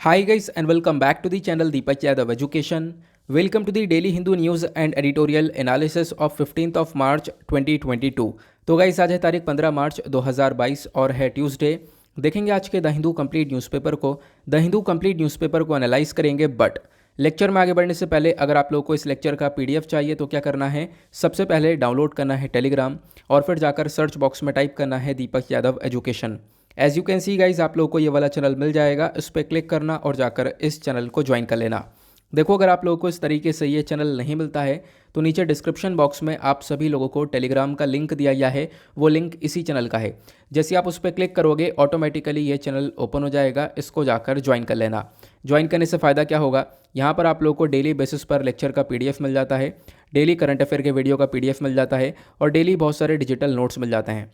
Hi guys and welcome back to the channel Deepak Yadav Education. Welcome to the daily Hindu news and editorial analysis of 15th of March 2022. तो guys आज है तारीख 15 मार्च 2022 और है Tuesday. देखेंगे आज के द हिंदू कंप्लीट न्यूज़पेपर को। द हिंदू कंप्लीट न्यूज़पेपर को एनालाइज करेंगे, बट लेक्चर में आगे बढ़ने से पहले अगर आप लोगों को इस लेक्चर का पीडीएफ चाहिए तो क्या करना है, सबसे पहले डाउनलोड करना है टेलीग्राम और फिर जाकर सर्च बॉक्स में टाइप करना है Deepak Yadav education. As you can see guys आप लोगों को ये वाला चैनल मिल जाएगा, इस पर क्लिक करना और जाकर इस चैनल को ज्वाइन कर लेना। देखो अगर आप लोगों को इस तरीके से ये चैनल नहीं मिलता है तो नीचे डिस्क्रिप्शन बॉक्स में आप सभी लोगों को टेलीग्राम का लिंक दिया गया है, वो लिंक इसी चैनल का है। जैसे आप उस पर क्लिक करोगे ऑटोमेटिकली ये चैनल ओपन हो जाएगा, इसको जाकर ज्वाइन कर लेना। ज्वाइन करने से फ़ायदा क्या होगा, यहाँ पर आप लोगों को डेली बेसिस पर लेक्चर का पीडीएफ मिल जाता है, डेली करंट अफेयर के वीडियो का पीडीएफ मिल जाता है और डेली बहुत सारे डिजिटल नोट्स मिल जाते हैं।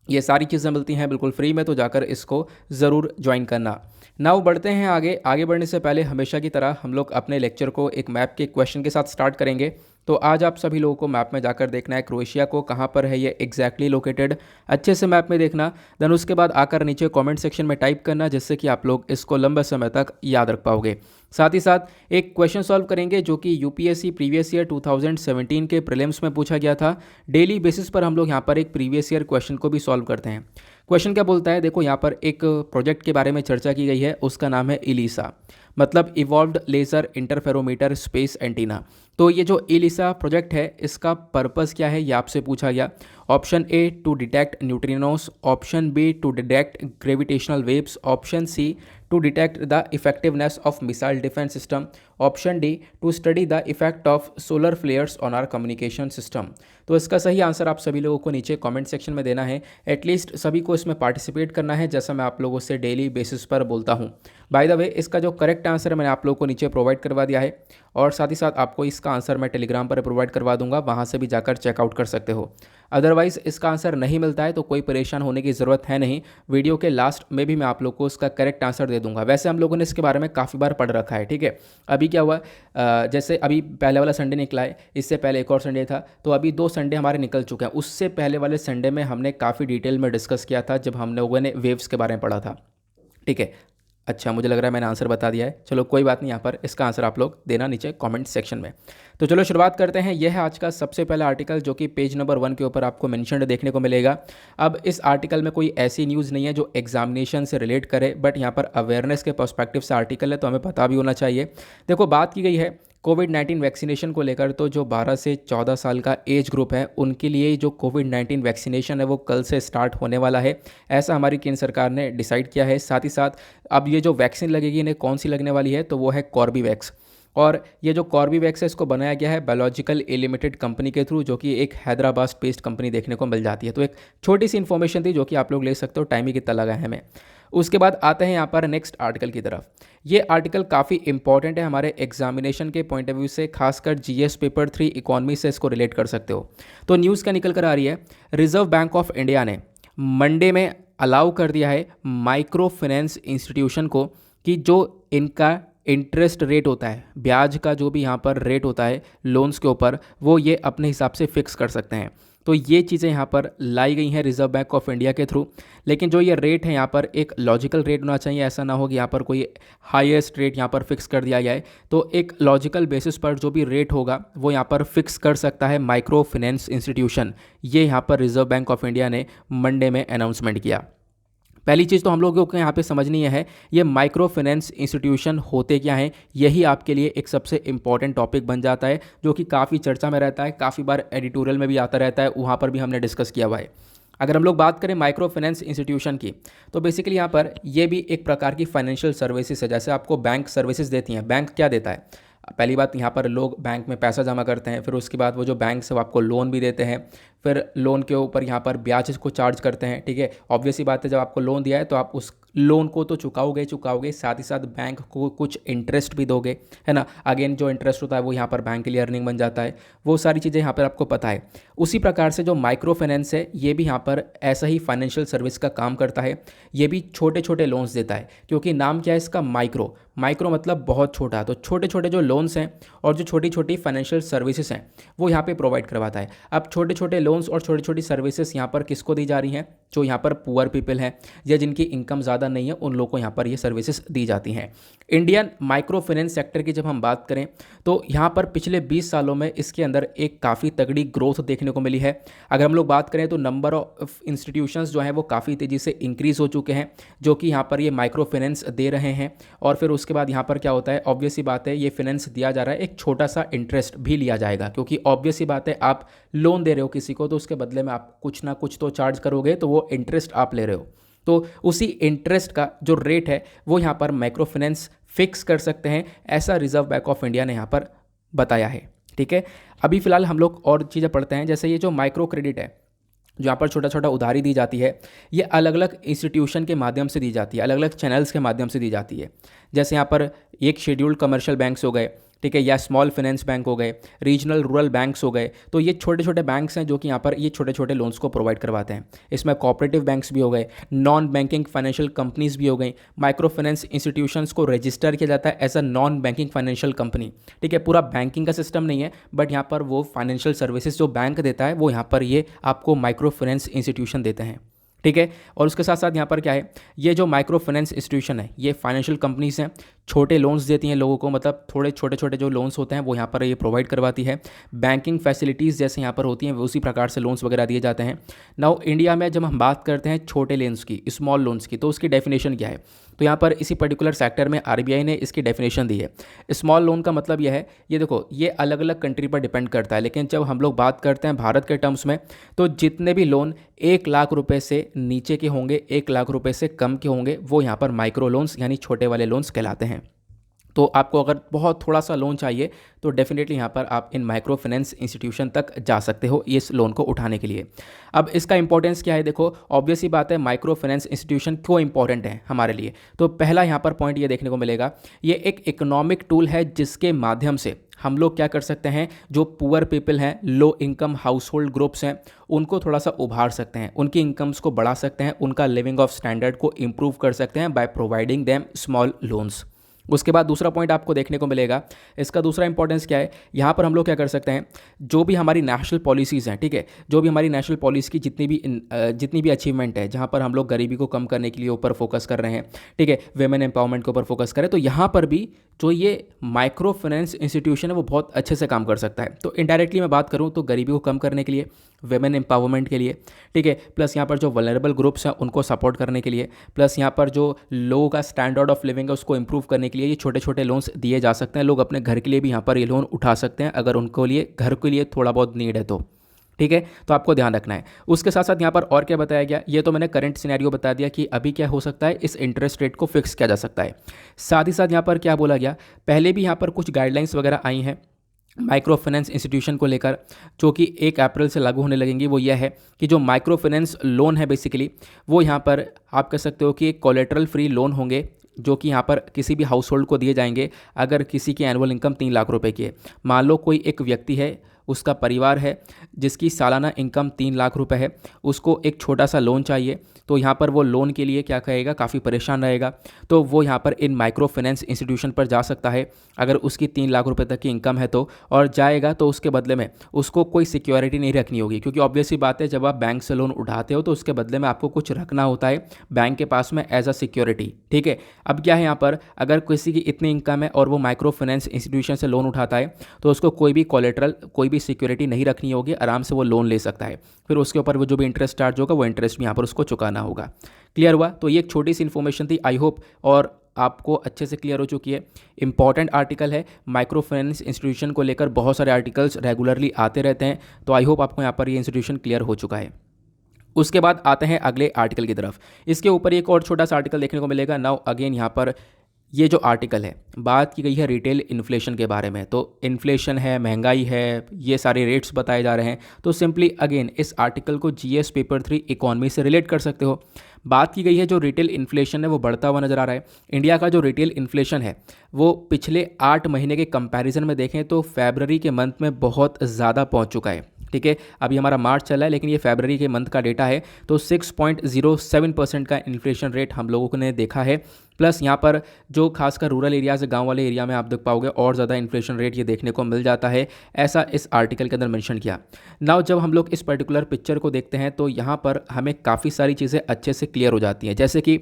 ये सारी चीज़ें मिलती हैं बिल्कुल फ्री में, तो जाकर इसको ज़रूर ज्वाइन करना। नाउ बढ़ते हैं आगे। आगे बढ़ने से पहले हमेशा की तरह हम लोग अपने लेक्चर को एक मैप के क्वेश्चन के साथ स्टार्ट करेंगे। तो आज आप सभी लोगों को मैप में जाकर देखना है क्रोएशिया को कहाँ पर है ये एग्जैक्टली लोकेटेड, अच्छे से मैप में देखना। देन उसके बाद आकर नीचे कमेंट सेक्शन में टाइप करना, जिससे कि आप लोग इसको लंबे समय तक याद रख पाओगे। साथ ही साथ एक क्वेश्चन सॉल्व करेंगे जो कि यूपीएससी प्रीवियस ईयर 2017 के प्रीलिम्स में पूछा गया था। डेली बेसिस पर हम लोग यहाँ पर एक प्रीवियस ईयर क्वेश्चन को भी सॉल्व करते हैं। क्वेश्चन क्या बोलता है, देखो यहाँ पर एक प्रोजेक्ट के बारे में चर्चा की गई है, उसका नाम है इलीसा, मतलब evolved laser interferometer space antenna. तो ये जो इलीसा प्रोजेक्ट है इसका पर्पस क्या है, ये आपसे पूछा गया। Option A to detect neutrinos, option B to detect gravitational waves, option C to detect the effectiveness of missile defence system, option D to study the effect of solar flares on our communication system. तो इसका सही answer आप सभी लोगों को नीचे comment section में देना है। एटलीस्ट सभी को इसमें पार्टिसिपेट करना है, जैसा मैं आप लोगों से डेली बेसिस पर बोलता हूँ। बाय द वे इसका जो करेक्ट आंसर है मैंने आप लोगों को नीचे प्रोवाइड करवा दिया है और साथ ही साथ आपको इसका आंसर मैं टेलीग्राम पर प्रोवाइड करवा दूंगा, वहाँ से भी जाकर चेकआउट कर सकते हो। अदरवाइज़ इसका आंसर नहीं मिलता है तो कोई परेशान होने की ज़रूरत है नहीं, वीडियो के लास्ट में भी मैं आप लोग को इसका करेक्ट आंसर दे दूंगा। वैसे हम लोगों ने इसके बारे में काफ़ी बार पढ़ रखा है, ठीक है। अभी क्या हुआ, जैसे अभी पहले वाला संडे निकला है, इससे पहले एक और संडे था, तो अभी 2 संडे हमारे निकल चुके हैं। उससे पहले वाले संडे में हमने काफ़ी डिटेल में डिस्कस किया था जब हम लोगों ने वेव्स के बारे में पढ़ा था, ठीक है। अच्छा, मुझे लग रहा है मैंने आंसर बता दिया है, चलो कोई बात नहीं, यहाँ पर इसका आंसर आप लोग देना नीचे कमेंट सेक्शन में। तो चलो शुरुआत करते हैं। यह है आज का सबसे पहला आर्टिकल जो कि पेज नंबर 1 के ऊपर आपको मेंशन्ड देखने को मिलेगा। अब इस आर्टिकल में कोई ऐसी न्यूज़ नहीं है जो एग्जामिनेशन से रिलेट करे, बट यहाँ पर अवेयरनेस के पर्सपेक्टिव से आर्टिकल है तो हमें पता भी होना चाहिए। देखो बात की गई है कोविड-19 वैक्सीनेशन को लेकर, तो जो 12 से 14 साल का एज ग्रुप है उनके लिए जो कोविड-19 वैक्सीनेशन है वो कल से स्टार्ट होने वाला है, ऐसा हमारी केंद्र सरकार ने डिसाइड किया है। साथ ही साथ अब ये जो वैक्सीन लगेगी इन्हें कौन सी लगने वाली है, तो वो है कॉर्बीवैक्स। और ये जो कॉर्बीवैक्स है इसको बनाया गया है बायोलॉजिकल ए लिमिटेड कंपनी के थ्रू, जो कि एक हैदराबाद बेस्ड कंपनी देखने को मिल जाती है। तो एक छोटी सी इन्फॉर्मेशन थी जो कि आप लोग ले सकते हो, टाइम ही कितना लगा है हमें। उसके बाद आते हैं यहाँ पर नेक्स्ट आर्टिकल की तरफ। ये आर्टिकल काफ़ी इंपॉर्टेंट है हमारे एग्जामिनेशन के पॉइंट ऑफ व्यू से, खासकर जीएस पेपर 3 इकोनॉमी से इसको रिलेट कर सकते हो। तो न्यूज़ क्या निकल कर आ रही है, रिजर्व बैंक ऑफ इंडिया ने मंडे में अलाउ कर दिया है माइक्रो फाइनेंस इंस्टीट्यूशन को कि जो इनका इंटरेस्ट रेट होता है, ब्याज का जो भी यहाँ पर रेट होता है लोन्स के ऊपर, वो ये अपने हिसाब से फिक्स कर सकते हैं। तो ये चीज़ें यहाँ पर लाई गई हैं रिजर्व बैंक ऑफ इंडिया के थ्रू। लेकिन जो ये रेट है यहाँ पर एक लॉजिकल रेट होना चाहिए, ऐसा ना हो कि यहाँ पर कोई हाईएस्ट रेट यहाँ पर फिक्स कर दिया जाए। तो एक लॉजिकल बेसिस पर जो भी रेट होगा वो यहाँ पर फिक्स कर सकता है माइक्रो फाइनेंस इंस्टीट्यूशन। ये यहाँ पर रिजर्व बैंक ऑफ इंडिया ने मंडे में अनाउंसमेंट किया। पहली चीज़ तो हम लोगों को यहाँ पे समझनी है ये माइक्रो फाइनेंस इंस्टीट्यूशन होते क्या हैं, यही आपके लिए एक सबसे इंपॉर्टेंट टॉपिक बन जाता है जो कि काफ़ी चर्चा में रहता है, काफ़ी बार एडिटोरियल में भी आता रहता है, वहाँ पर भी हमने डिस्कस किया हुआ है। अगर हम लोग बात करें माइक्रो फाइनेंस इंस्टीट्यूशन की, तो बेसिकली यहाँ पर ये भी एक प्रकार की फाइनेंशियल सर्विसेज है। जैसे आपको बैंक सर्विसेज देती हैं, बैंक क्या देता है, पहली बात यहाँ पर लोग बैंक में पैसा जमा करते हैं, फिर उसके बाद वो जो बैंक से वो आपको लोन भी देते हैं, फिर लोन के ऊपर यहाँ पर ब्याज को चार्ज करते हैं, ठीक है। ऑब्वियस ही बात है, जब आपको लोन दिया है तो आप उस लोन को तो चुकाओगे, साथ ही साथ बैंक को कुछ इंटरेस्ट भी दोगे, है ना। अगेन जो इंटरेस्ट होता है वो यहाँ पर बैंक के लिए अर्निंग बन जाता है, वो सारी चीज़ें यहाँ पर आपको पता है। उसी प्रकार से जो माइक्रो फाइनेंस है ये भी यहाँ पर ऐसा ही फाइनेंशियल सर्विस का काम करता है। ये भी छोटे छोटे लोन्स देता है, क्योंकि नाम क्या है इसका, माइक्रो, माइक्रो मतलब बहुत छोटा, तो छोटे छोटे जो लोन्स हैं और जो छोटी छोटी फाइनेंशियल सर्विसेज हैं वो यहाँ पे प्रोवाइड करवाता है। अब छोटे छोटे लोन्स और छोटी छोटी सर्विसेज यहाँ पर किसको दी जा रही हैं? जो यहाँ पर पुअर पीपल हैं या जिनकी इनकम ज़्यादा नहीं है उन लोगों को यहाँ पर ये सर्विसेज दी जाती हैं। इंडियन माइक्रो फाइनेंस सेक्टर की जब हम बात करें तो यहाँ पर पिछले 20 सालों में इसके अंदर एक काफ़ी तगड़ी ग्रोथ देखने को मिली है। अगर हम लोग बात करें तो नंबर ऑफ इंस्टीट्यूशंस जो हैं वो काफ़ी तेज़ी से इंक्रीज़ हो चुके हैं जो कि यहाँ पर ये माइक्रो फाइनेंस दे रहे हैं। और फिर उसके बाद यहाँ पर क्या होता है, ऑब्वियस सी बात है, ये फाइनेंस दिया जा रहा है, एक छोटा सा इंटरेस्ट भी लिया जाएगा, क्योंकि ऑब्वियस सी बात है आप लोन दे रहे हो किसी को तो उसके बदले में आप कुछ ना कुछ तो चार्ज करोगे, तो वो इंटरेस्ट आप ले रहे हो, तो उसी इंटरेस्ट का जो रेट है वो यहाँ पर माइक्रो फाइनेंस फिक्स कर सकते हैं, ऐसा रिजर्व बैंक ऑफ इंडिया ने यहाँ पर बताया है। ठीक है, अभी फिलहाल हम लोग और चीज़ें पढ़ते हैं, जैसे ये जो माइक्रो क्रेडिट है, जो यहाँ पर छोटा छोटा उधारी दी जाती है, ये अलग अलग इंस्टीट्यूशन के माध्यम से दी जाती है, अलग अलग चैनल्स के माध्यम से दी जाती है। जैसे यहाँ पर एक शेड्यूल्ड कमर्शियल बैंक्स हो गए, ठीक है, या स्मॉल फाइनेंस बैंक हो गए, रीजनल रूरल बैंक्स हो गए, तो ये छोटे छोटे बैंक्स हैं जो कि यहाँ पर ये छोटे छोटे लोन्स को प्रोवाइड करवाते हैं। इसमें कोऑपरेटिव बैंक्स भी हो गए, नॉन बैंकिंग फाइनेंशियल कंपनीज भी हो गई, माइक्रो फाइनेंस इंस्टीट्यूशंस को रजिस्टर किया जाता है as a non banking financial company. ठीक है, पूरा बैंकिंग का सिस्टम नहीं है, बट यहाँ पर वो फाइनेंशियल सर्विसेज जो बैंक देता है वो यहाँ पर ये आपको माइक्रो फाइनेंस इंस्टीट्यूशन देते हैं। ठीक है, और उसके साथ साथ यहाँ पर क्या है, ये जो माइक्रो फाइनेंस इंस्टीट्यूशन है ये फाइनेंशियल कंपनीज हैं, छोटे लोन्स देती हैं लोगों को, मतलब थोड़े छोटे छोटे जो लोन्स होते हैं वो यहाँ पर ये प्रोवाइड करवाती है। बैंकिंग फैसिलिटीज़ जैसे यहाँ पर होती हैं उसी प्रकार से लोन्स वगैरह दिए जाते हैं। नाउ इंडिया में जब हम बात करते हैं छोटे लोन्स की, स्मॉल लोन्स की, तो उसकी डेफिनेशन क्या है, तो यहाँ पर इसी पर्टिकुलर सेक्टर में आरबीआई ने इसकी डेफिनेशन दी है। स्मॉल लोन का मतलब यह है, ये देखो ये अलग अलग कंट्री पर डिपेंड करता है, लेकिन जब हम लोग बात करते हैं भारत के टर्म्स में, तो जितने भी लोन 1 लाख रुपए से नीचे के होंगे, 1 लाख रुपए से कम के होंगे, वो यहाँ पर माइक्रो लोन्स यानी छोटे वाले लोन्स कहलाते हैं। तो आपको अगर बहुत थोड़ा सा लोन चाहिए तो डेफिनेटली यहाँ पर आप इन माइक्रो फाइनेंस इंस्टीट्यूशन तक जा सकते हो इस लोन को उठाने के लिए। अब इसका इंपॉर्टेंस क्या है, देखो ऑब्वियस ही बात है, माइक्रो फाइनेंस इंस्टीट्यूशन क्यों इंपॉर्टेंट है हमारे लिए, तो पहला यहाँ पर पॉइंट ये देखने को मिलेगा, ये एक इकोनॉमिक टूल है जिसके माध्यम से हम लोग क्या कर सकते हैं, जो पुअर पीपल हैं, low income house hold groups हैं, उनको थोड़ा सा उभार सकते हैं, उनकी इनकम्स को बढ़ा सकते हैं, उनका लिविंग ऑफ स्टैंडर्ड को इम्प्रूव कर सकते हैं by providing them small loans. उसके बाद दूसरा पॉइंट आपको देखने को मिलेगा, इसका दूसरा इंपॉर्टेंस क्या है, यहाँ पर हम लोग क्या कर सकते हैं, जो भी हमारी नेशनल पॉलिसीज़ हैं, ठीक है, जो भी हमारी नेशनल पॉलिसी की जितनी भी अचीवमेंट है, जहाँ पर हम लोग गरीबी को कम करने के लिए ऊपर फोकस कर रहे हैं, ठीक है, वेमेन एम्पावरमेंट के ऊपर फोकस करें, तो यहाँ पर भी जो ये माइक्रो फाइनेंस इंस्टीट्यूशन है वो बहुत अच्छे से काम कर सकता है। तो इनडायरेक्टली मैं बात करूँ तो गरीबी को कम करने के लिए, वेमेन एम्पावरमेंट के लिए, ठीक है, प्लस यहाँ पर जो वल्नरेबल ग्रुप्स हैं उनको सपोर्ट करने के लिए, प्लस यहाँ पर जो लोगों का स्टैंडर्ड ऑफ लिविंग है उसको इंप्रूव करने के लिए ये छोटे छोटे लोन्स दिए जा सकते हैं। लोग अपने घर के लिए भी यहाँ पर ये लोन उठा सकते हैं अगर उनको लिए घर के लिए थोड़ा बहुत नीड है तो। ठीक है, तो आपको ध्यान रखना है। उसके साथ साथ यहाँ पर और क्या बताया गया, ये तो मैंने करंट सिनेरियो बता दिया कि अभी क्या हो सकता है, इस इंटरेस्ट रेट को फिक्स किया जा सकता है। साथ ही साथ यहाँ पर क्या बोला गया, पहले भी यहाँ पर कुछ गाइडलाइंस वगैरह आई हैं माइक्रो फाइनेंस इंस्टीट्यूशन को लेकर, जो कि 1 अप्रैल से लागू होने लगेंगी। वो यह है कि जो माइक्रो फाइनेंस लोन है बेसिकली वो यहाँ पर आप कह सकते हो कि एक कोलेटरल फ्री लोन होंगे, जो कि यहाँ पर किसी भी हाउस होल्ड को दिए जाएंगे अगर किसी की एनुअल इनकम 3 लाख रुपए की है। मान लो कोई एक व्यक्ति है, उसका परिवार है जिसकी सालाना इनकम 3 लाख रुपए है, उसको एक छोटा सा लोन चाहिए, तो यहाँ पर वो लोन के लिए क्या कहेगा, काफ़ी परेशान रहेगा, तो वो यहाँ पर इन माइक्रो फाइनेंस इंस्टीट्यूशन पर जा सकता है अगर उसकी 3 लाख रुपए तक की इनकम है तो, और जाएगा तो उसके बदले में उसको कोई सिक्योरिटी नहीं रखनी होगी, क्योंकि ऑब्वियस ही बात है जब आप बैंक से लोन उठाते हो तो उसके बदले में आपको कुछ रखना होता है बैंक के पास में एज अ सिक्योरिटी। ठीक है, अब क्या है यहाँ पर, अगर किसी की इतनी इनकम है और वो माइक्रो फाइनेंस इंस्टीट्यूशन से लोन उठाता है तो उसको कोई भी कोलेटरल, कोई भी सिक्योरिटी नहीं रखनी होगी, आराम से वो लोन ले सकता है, फिर उसके ऊपर वो जो भी इंटरेस्ट चार्ज होगा वो इंटरेस्ट भी यहाँ पर उसको चुकाना होगा। क्लियर हुआ? तो ये एक छोटी सी इन्फॉर्मेशन थी, आई होप और आपको अच्छे से क्लियर हो चुकी है। इंपॉर्टेंट आर्टिकल है, माइक्रो फाइनेंस इंस्टीट्यूशन को लेकर बहुत सारे आर्टिकल्स रेगुलरली आते रहते हैं, तो आई होप आपको यहाँ पर ये इंस्टीट्यूशन क्लियर हो चुका है। उसके बाद आते हैं अगले आर्टिकल की तरफ। इसके ऊपर एक और छोटा सा आर्टिकल देखने को मिलेगा। नाउ अगेन यहाँ पर ये जो आर्टिकल है बात की गई है रिटेल इन्फ्लेशन के बारे में, तो इन्फ्लेशन है, महंगाई है, ये सारे रेट्स बताए जा रहे हैं, तो सिंपली अगेन इस आर्टिकल को जीएस पेपर 3 इकोनॉमी से रिलेट कर सकते हो। बात की गई है जो रिटेल इन्फ्लेशन है वो बढ़ता हुआ नज़र आ रहा है। इंडिया का जो रिटेल इन्फ्लेशन है वो पिछले 8 महीने के कंपैरिजन में देखें तो फरवरी के मंथ में बहुत ज़्यादा पहुँच चुका है। ठीक है। अभी हमारा मार्च चला है लेकिन ये फरवरी के मंथ का डेटा है, तो 6.07% का इन्फ्लेशन रेट हम लोगों ने देखा है। प्लस यहाँ पर जो खासकर रूरल एरिया से गांव वाले एरिया में आप देख पाओगे और ज़्यादा इन्फ्लेशन रेट ये देखने को मिल जाता है, ऐसा इस आर्टिकल के अंदर मेंशन किया। नाउ जब हम लोग इस पर्टिकुलर पिक्चर को देखते हैं तो यहाँ पर हमें काफ़ी सारी चीज़ें अच्छे से क्लियर हो जाती हैं। जैसे कि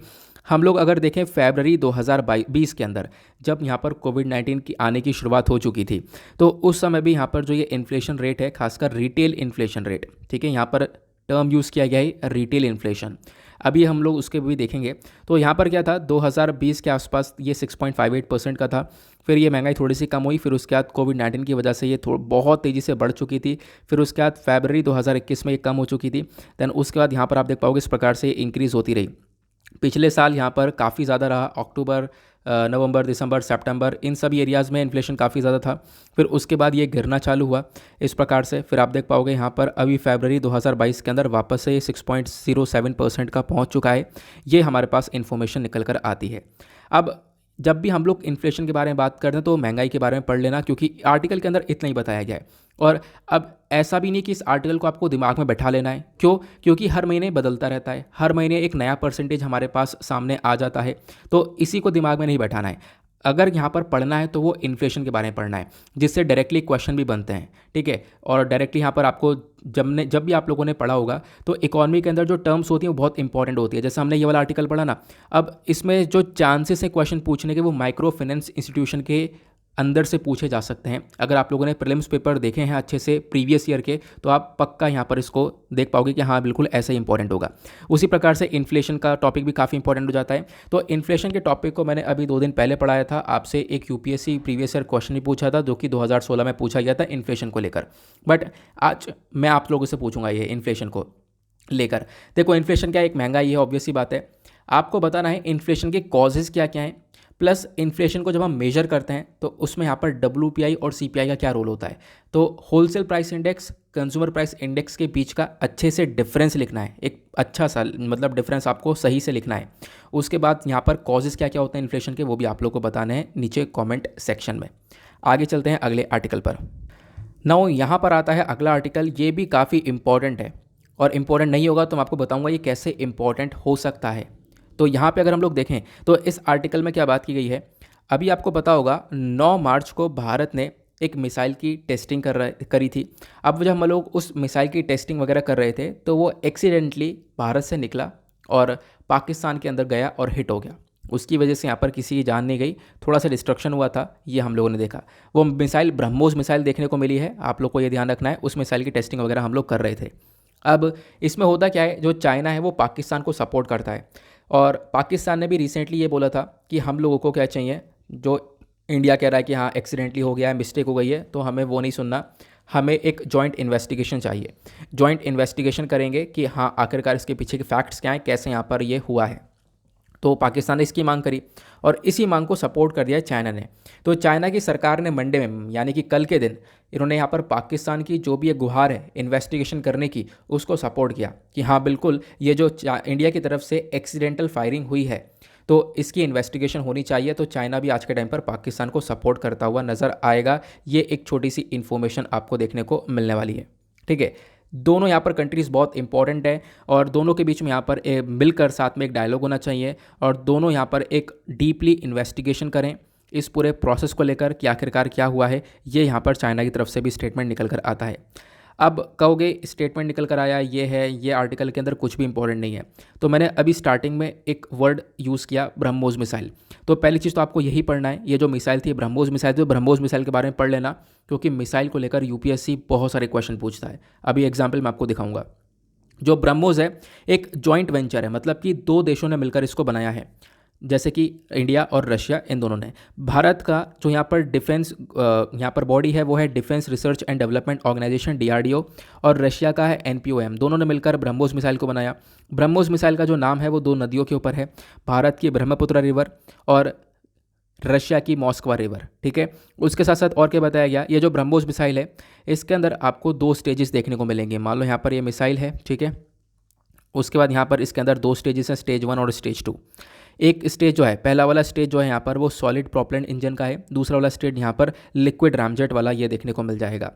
हम लोग अगर देखें फरवरी 2020 के अंदर जब यहाँ पर कोविड-19 की आने की शुरुआत हो चुकी थी, तो उस समय भी यहाँ पर जो ये इन्फ्लेशन रेट है, खासकर रिटेल इन्फ्लेशन रेट, ठीक है, यहाँ पर टर्म यूज़ किया गया है रिटेल इन्फ्लेशन। अभी हम लोग उसके भी देखेंगे तो यहाँ पर क्या था, 2020 के आसपास ये 6.58% का था। फिर ये महंगाई थोड़ी सी कम हुई, फिर उसके बाद कोविड-19 की वजह से ये बहुत तेज़ी से बढ़ चुकी थी। फिर उसके बाद फरवरी 2021 में ये कम हो चुकी थी। दैन उसके बाद यहाँ पर आप देख पाओगे इस प्रकार से इंक्रीज़ होती रही। पिछले साल यहाँ पर काफ़ी ज़्यादा रहा, अक्टूबर, नवंबर, दिसंबर, सितंबर, इन सभी एरियाज़ में इन्फ्लेशन काफ़ी ज़्यादा था। फिर उसके बाद ये गिरना चालू हुआ इस प्रकार से। फिर आप देख पाओगे यहाँ पर अभी फरवरी 2022 के अंदर वापस से 6.07% का पहुँच चुका है। ये हमारे पास इन्फॉर्मेशन निकल कर आती है। अब जब भी हम लोग इन्फ्लेशन के बारे में बात करते हैं तो महंगाई के बारे में पढ़ लेना, क्योंकि आर्टिकल के अंदर इतना ही बताया गया है। और अब ऐसा भी नहीं कि इस आर्टिकल को आपको दिमाग में बैठा लेना है। क्यों? क्योंकि हर महीने बदलता रहता है, हर महीने एक नया परसेंटेज हमारे पास सामने आ जाता है, तो इसी को दिमाग में नहीं बैठाना है। अगर यहाँ पर पढ़ना है तो वो इन्फ्लेशन के बारे में पढ़ना है, जिससे डायरेक्टली क्वेश्चन भी बनते हैं, ठीक है। और डायरेक्टली यहाँ पर आपको जब भी आप लोगों ने पढ़ा होगा तो इकोनॉमी के अंदर जो टर्म्स होती हैं वो बहुत इंपॉर्टेंट होती है। जैसे हमने ये वाला आर्टिकल पढ़ा ना, अब इसमें जो चांसेस हैं क्वेश्चन पूछने के वो माइक्रो फाइनेंस इंस्टीट्यूशन के अंदर से पूछे जा सकते हैं। अगर आप लोगों ने प्रीलिम्स पेपर देखे हैं अच्छे से प्रीवियस ईयर के, तो आप पक्का यहाँ पर इसको देख पाओगे कि हाँ बिल्कुल ऐसा ही इंपॉर्टेंट होगा। उसी प्रकार से इन्फ्लेशन का टॉपिक भी काफ़ी इंपॉर्टेंट हो जाता है। तो इन्फ्लेशन के टॉपिक को मैंने अभी 2 दिन पहले पढ़ाया था। आपसे एक यूपीएससी प्रीवियस ईयर क्वेश्चन भी पूछा था जो कि 2016 में पूछा गया था इन्फ्लेशन को लेकर। बट आज मैं आप लोगों से पूछूंगा ये इन्फ्लेशन को लेकर। देखो इन्फ्लेशन क्या है, एक महंगाई है, ऑब्वियस सी बात है। आपको बताना है इन्फ्लेशन के कॉजेज़ क्या क्या हैं, प्लस इन्फ्लेशन को जब हम मेजर करते हैं तो उसमें यहाँ पर WPI और CPI का क्या रोल होता है। तो wholesale price index, consumer price index के बीच का अच्छे से डिफरेंस लिखना है, एक अच्छा सा मतलब डिफरेंस आपको सही से लिखना है। उसके बाद यहाँ पर कॉजेज़ क्या क्या होते हैं इन्फ्लेशन के, वो भी आप लोग को बताने हैं नीचे कॉमेंट सेक्शन में। आगे चलते हैं अगले आर्टिकल पर। नाउ यहाँ पर आता है अगला आर्टिकल, ये भी काफ़ी इंपॉर्टेंट है, और इम्पॉर्टेंट नहीं होगा तो मैं आपको बताऊँगा ये कैसे इंपॉर्टेंट हो सकता है। तो यहाँ पे अगर हम लोग देखें तो इस आर्टिकल में क्या बात की गई है, अभी आपको पता होगा 9 मार्च को भारत ने एक मिसाइल की टेस्टिंग करी थी। अब जब हम लोग उस मिसाइल की टेस्टिंग वगैरह कर रहे थे तो वो एक्सीडेंटली भारत से निकला और पाकिस्तान के अंदर गया और हिट हो गया। उसकी वजह से यहाँ पर किसी की जान नहीं गई, थोड़ा सा डिस्ट्रक्शन हुआ था, ये हम लोगों ने देखा। वो मिसाइल ब्रह्मोस मिसाइल देखने को मिली है, आप लोग को ये ध्यान रखना है। उस मिसाइल की टेस्टिंग वगैरह हम लोग कर रहे थे। अब इसमें होता क्या है, जो चाइना है वो पाकिस्तान को सपोर्ट करता है, और पाकिस्तान ने भी रिसेंटली ये बोला था कि हम लोगों को क्या चाहिए, जो इंडिया कह रहा है कि हाँ एक्सीडेंटली हो गया है, मिस्टेक हो गई है, तो हमें वो नहीं सुनना, हमें एक जॉइंट इन्वेस्टिगेशन चाहिए। जॉइंट इन्वेस्टिगेशन करेंगे कि हाँ आखिरकार इसके पीछे के फैक्ट्स क्या हैं, कैसे यहाँ पर ये हुआ है। तो पाकिस्तान ने इसकी मांग करी और इसी मांग को सपोर्ट कर दिया चाइना ने। तो चाइना की सरकार ने मंडे में यानी कि कल के दिन इन्होंने यहाँ पर पाकिस्तान की जो भी ये गुहार है इन्वेस्टिगेशन करने की, उसको सपोर्ट किया कि हाँ बिल्कुल ये जो इंडिया की तरफ से एक्सीडेंटल फायरिंग हुई है तो इसकी इन्वेस्टिगेशन होनी चाहिए। तो चाइना भी आज के टाइम पर पाकिस्तान को सपोर्ट करता हुआ नज़र आएगा। ये एक छोटी सी इन्फॉर्मेशन आपको देखने को मिलने वाली है, ठीक है। दोनों यहाँ पर कंट्रीज़ बहुत इंपॉर्टेंट है और दोनों के बीच में यहाँ पर मिलकर साथ में एक डायलॉग होना चाहिए और दोनों यहाँ पर एक डीपली इन्वेस्टिगेशन करें इस पूरे प्रोसेस को लेकर कि आखिरकार क्या हुआ है। ये यहाँ पर चाइना की तरफ से भी स्टेटमेंट निकल कर आता है। अब कहोगे स्टेटमेंट निकल कर आया, ये है, ये आर्टिकल के अंदर कुछ भी इंपॉर्टेंट नहीं है। तो मैंने अभी स्टार्टिंग में एक वर्ड यूज़ किया, ब्रह्मोस मिसाइल। तो पहली चीज़ तो आपको यही पढ़ना है, ये जो मिसाइल थी ब्रह्मोस मिसाइल, तो ब्रह्मोस मिसाइल के बारे में पढ़ लेना, क्योंकि मिसाइल को लेकर यूपीएससी बहुत सारे क्वेश्चन पूछता है। अभी एग्जाम्पल मैं आपको दिखाऊंगा। जो ब्रह्मोस है एक जॉइंट वेंचर है, मतलब कि 2 देशों ने मिलकर इसको बनाया है, जैसे कि इंडिया और रशिया, इन दोनों ने। भारत का जो यहाँ पर डिफेंस यहाँ पर बॉडी है वो है defence research and development organisation DRDO, और रशिया का है NPOM। दोनों ने मिलकर ब्रह्मोस मिसाइल को बनाया। ब्रह्मोस मिसाइल का जो नाम है वो 2 नदियों के ऊपर है, भारत की ब्रह्मपुत्र रिवर और रशिया की मॉस्कवा रिवर, ठीक है। उसके साथ साथ और क्या बताया गया, ये जो ब्रह्मोस मिसाइल है इसके अंदर आपको 2 स्टेजेस देखने को मिलेंगे। मान लो यहाँ पर ये मिसाइल है, ठीक है। उसके बाद यहाँ पर इसके अंदर 2 स्टेजेस हैं, स्टेज 1 और स्टेज 2। एक स्टेज जो है, पहला वाला स्टेज जो है यहाँ पर वो सॉलिड प्रोपेलेंट इंजन का है, दूसरा वाला स्टेज यहाँ पर लिक्विड रामजेट वाला ये देखने को मिल जाएगा।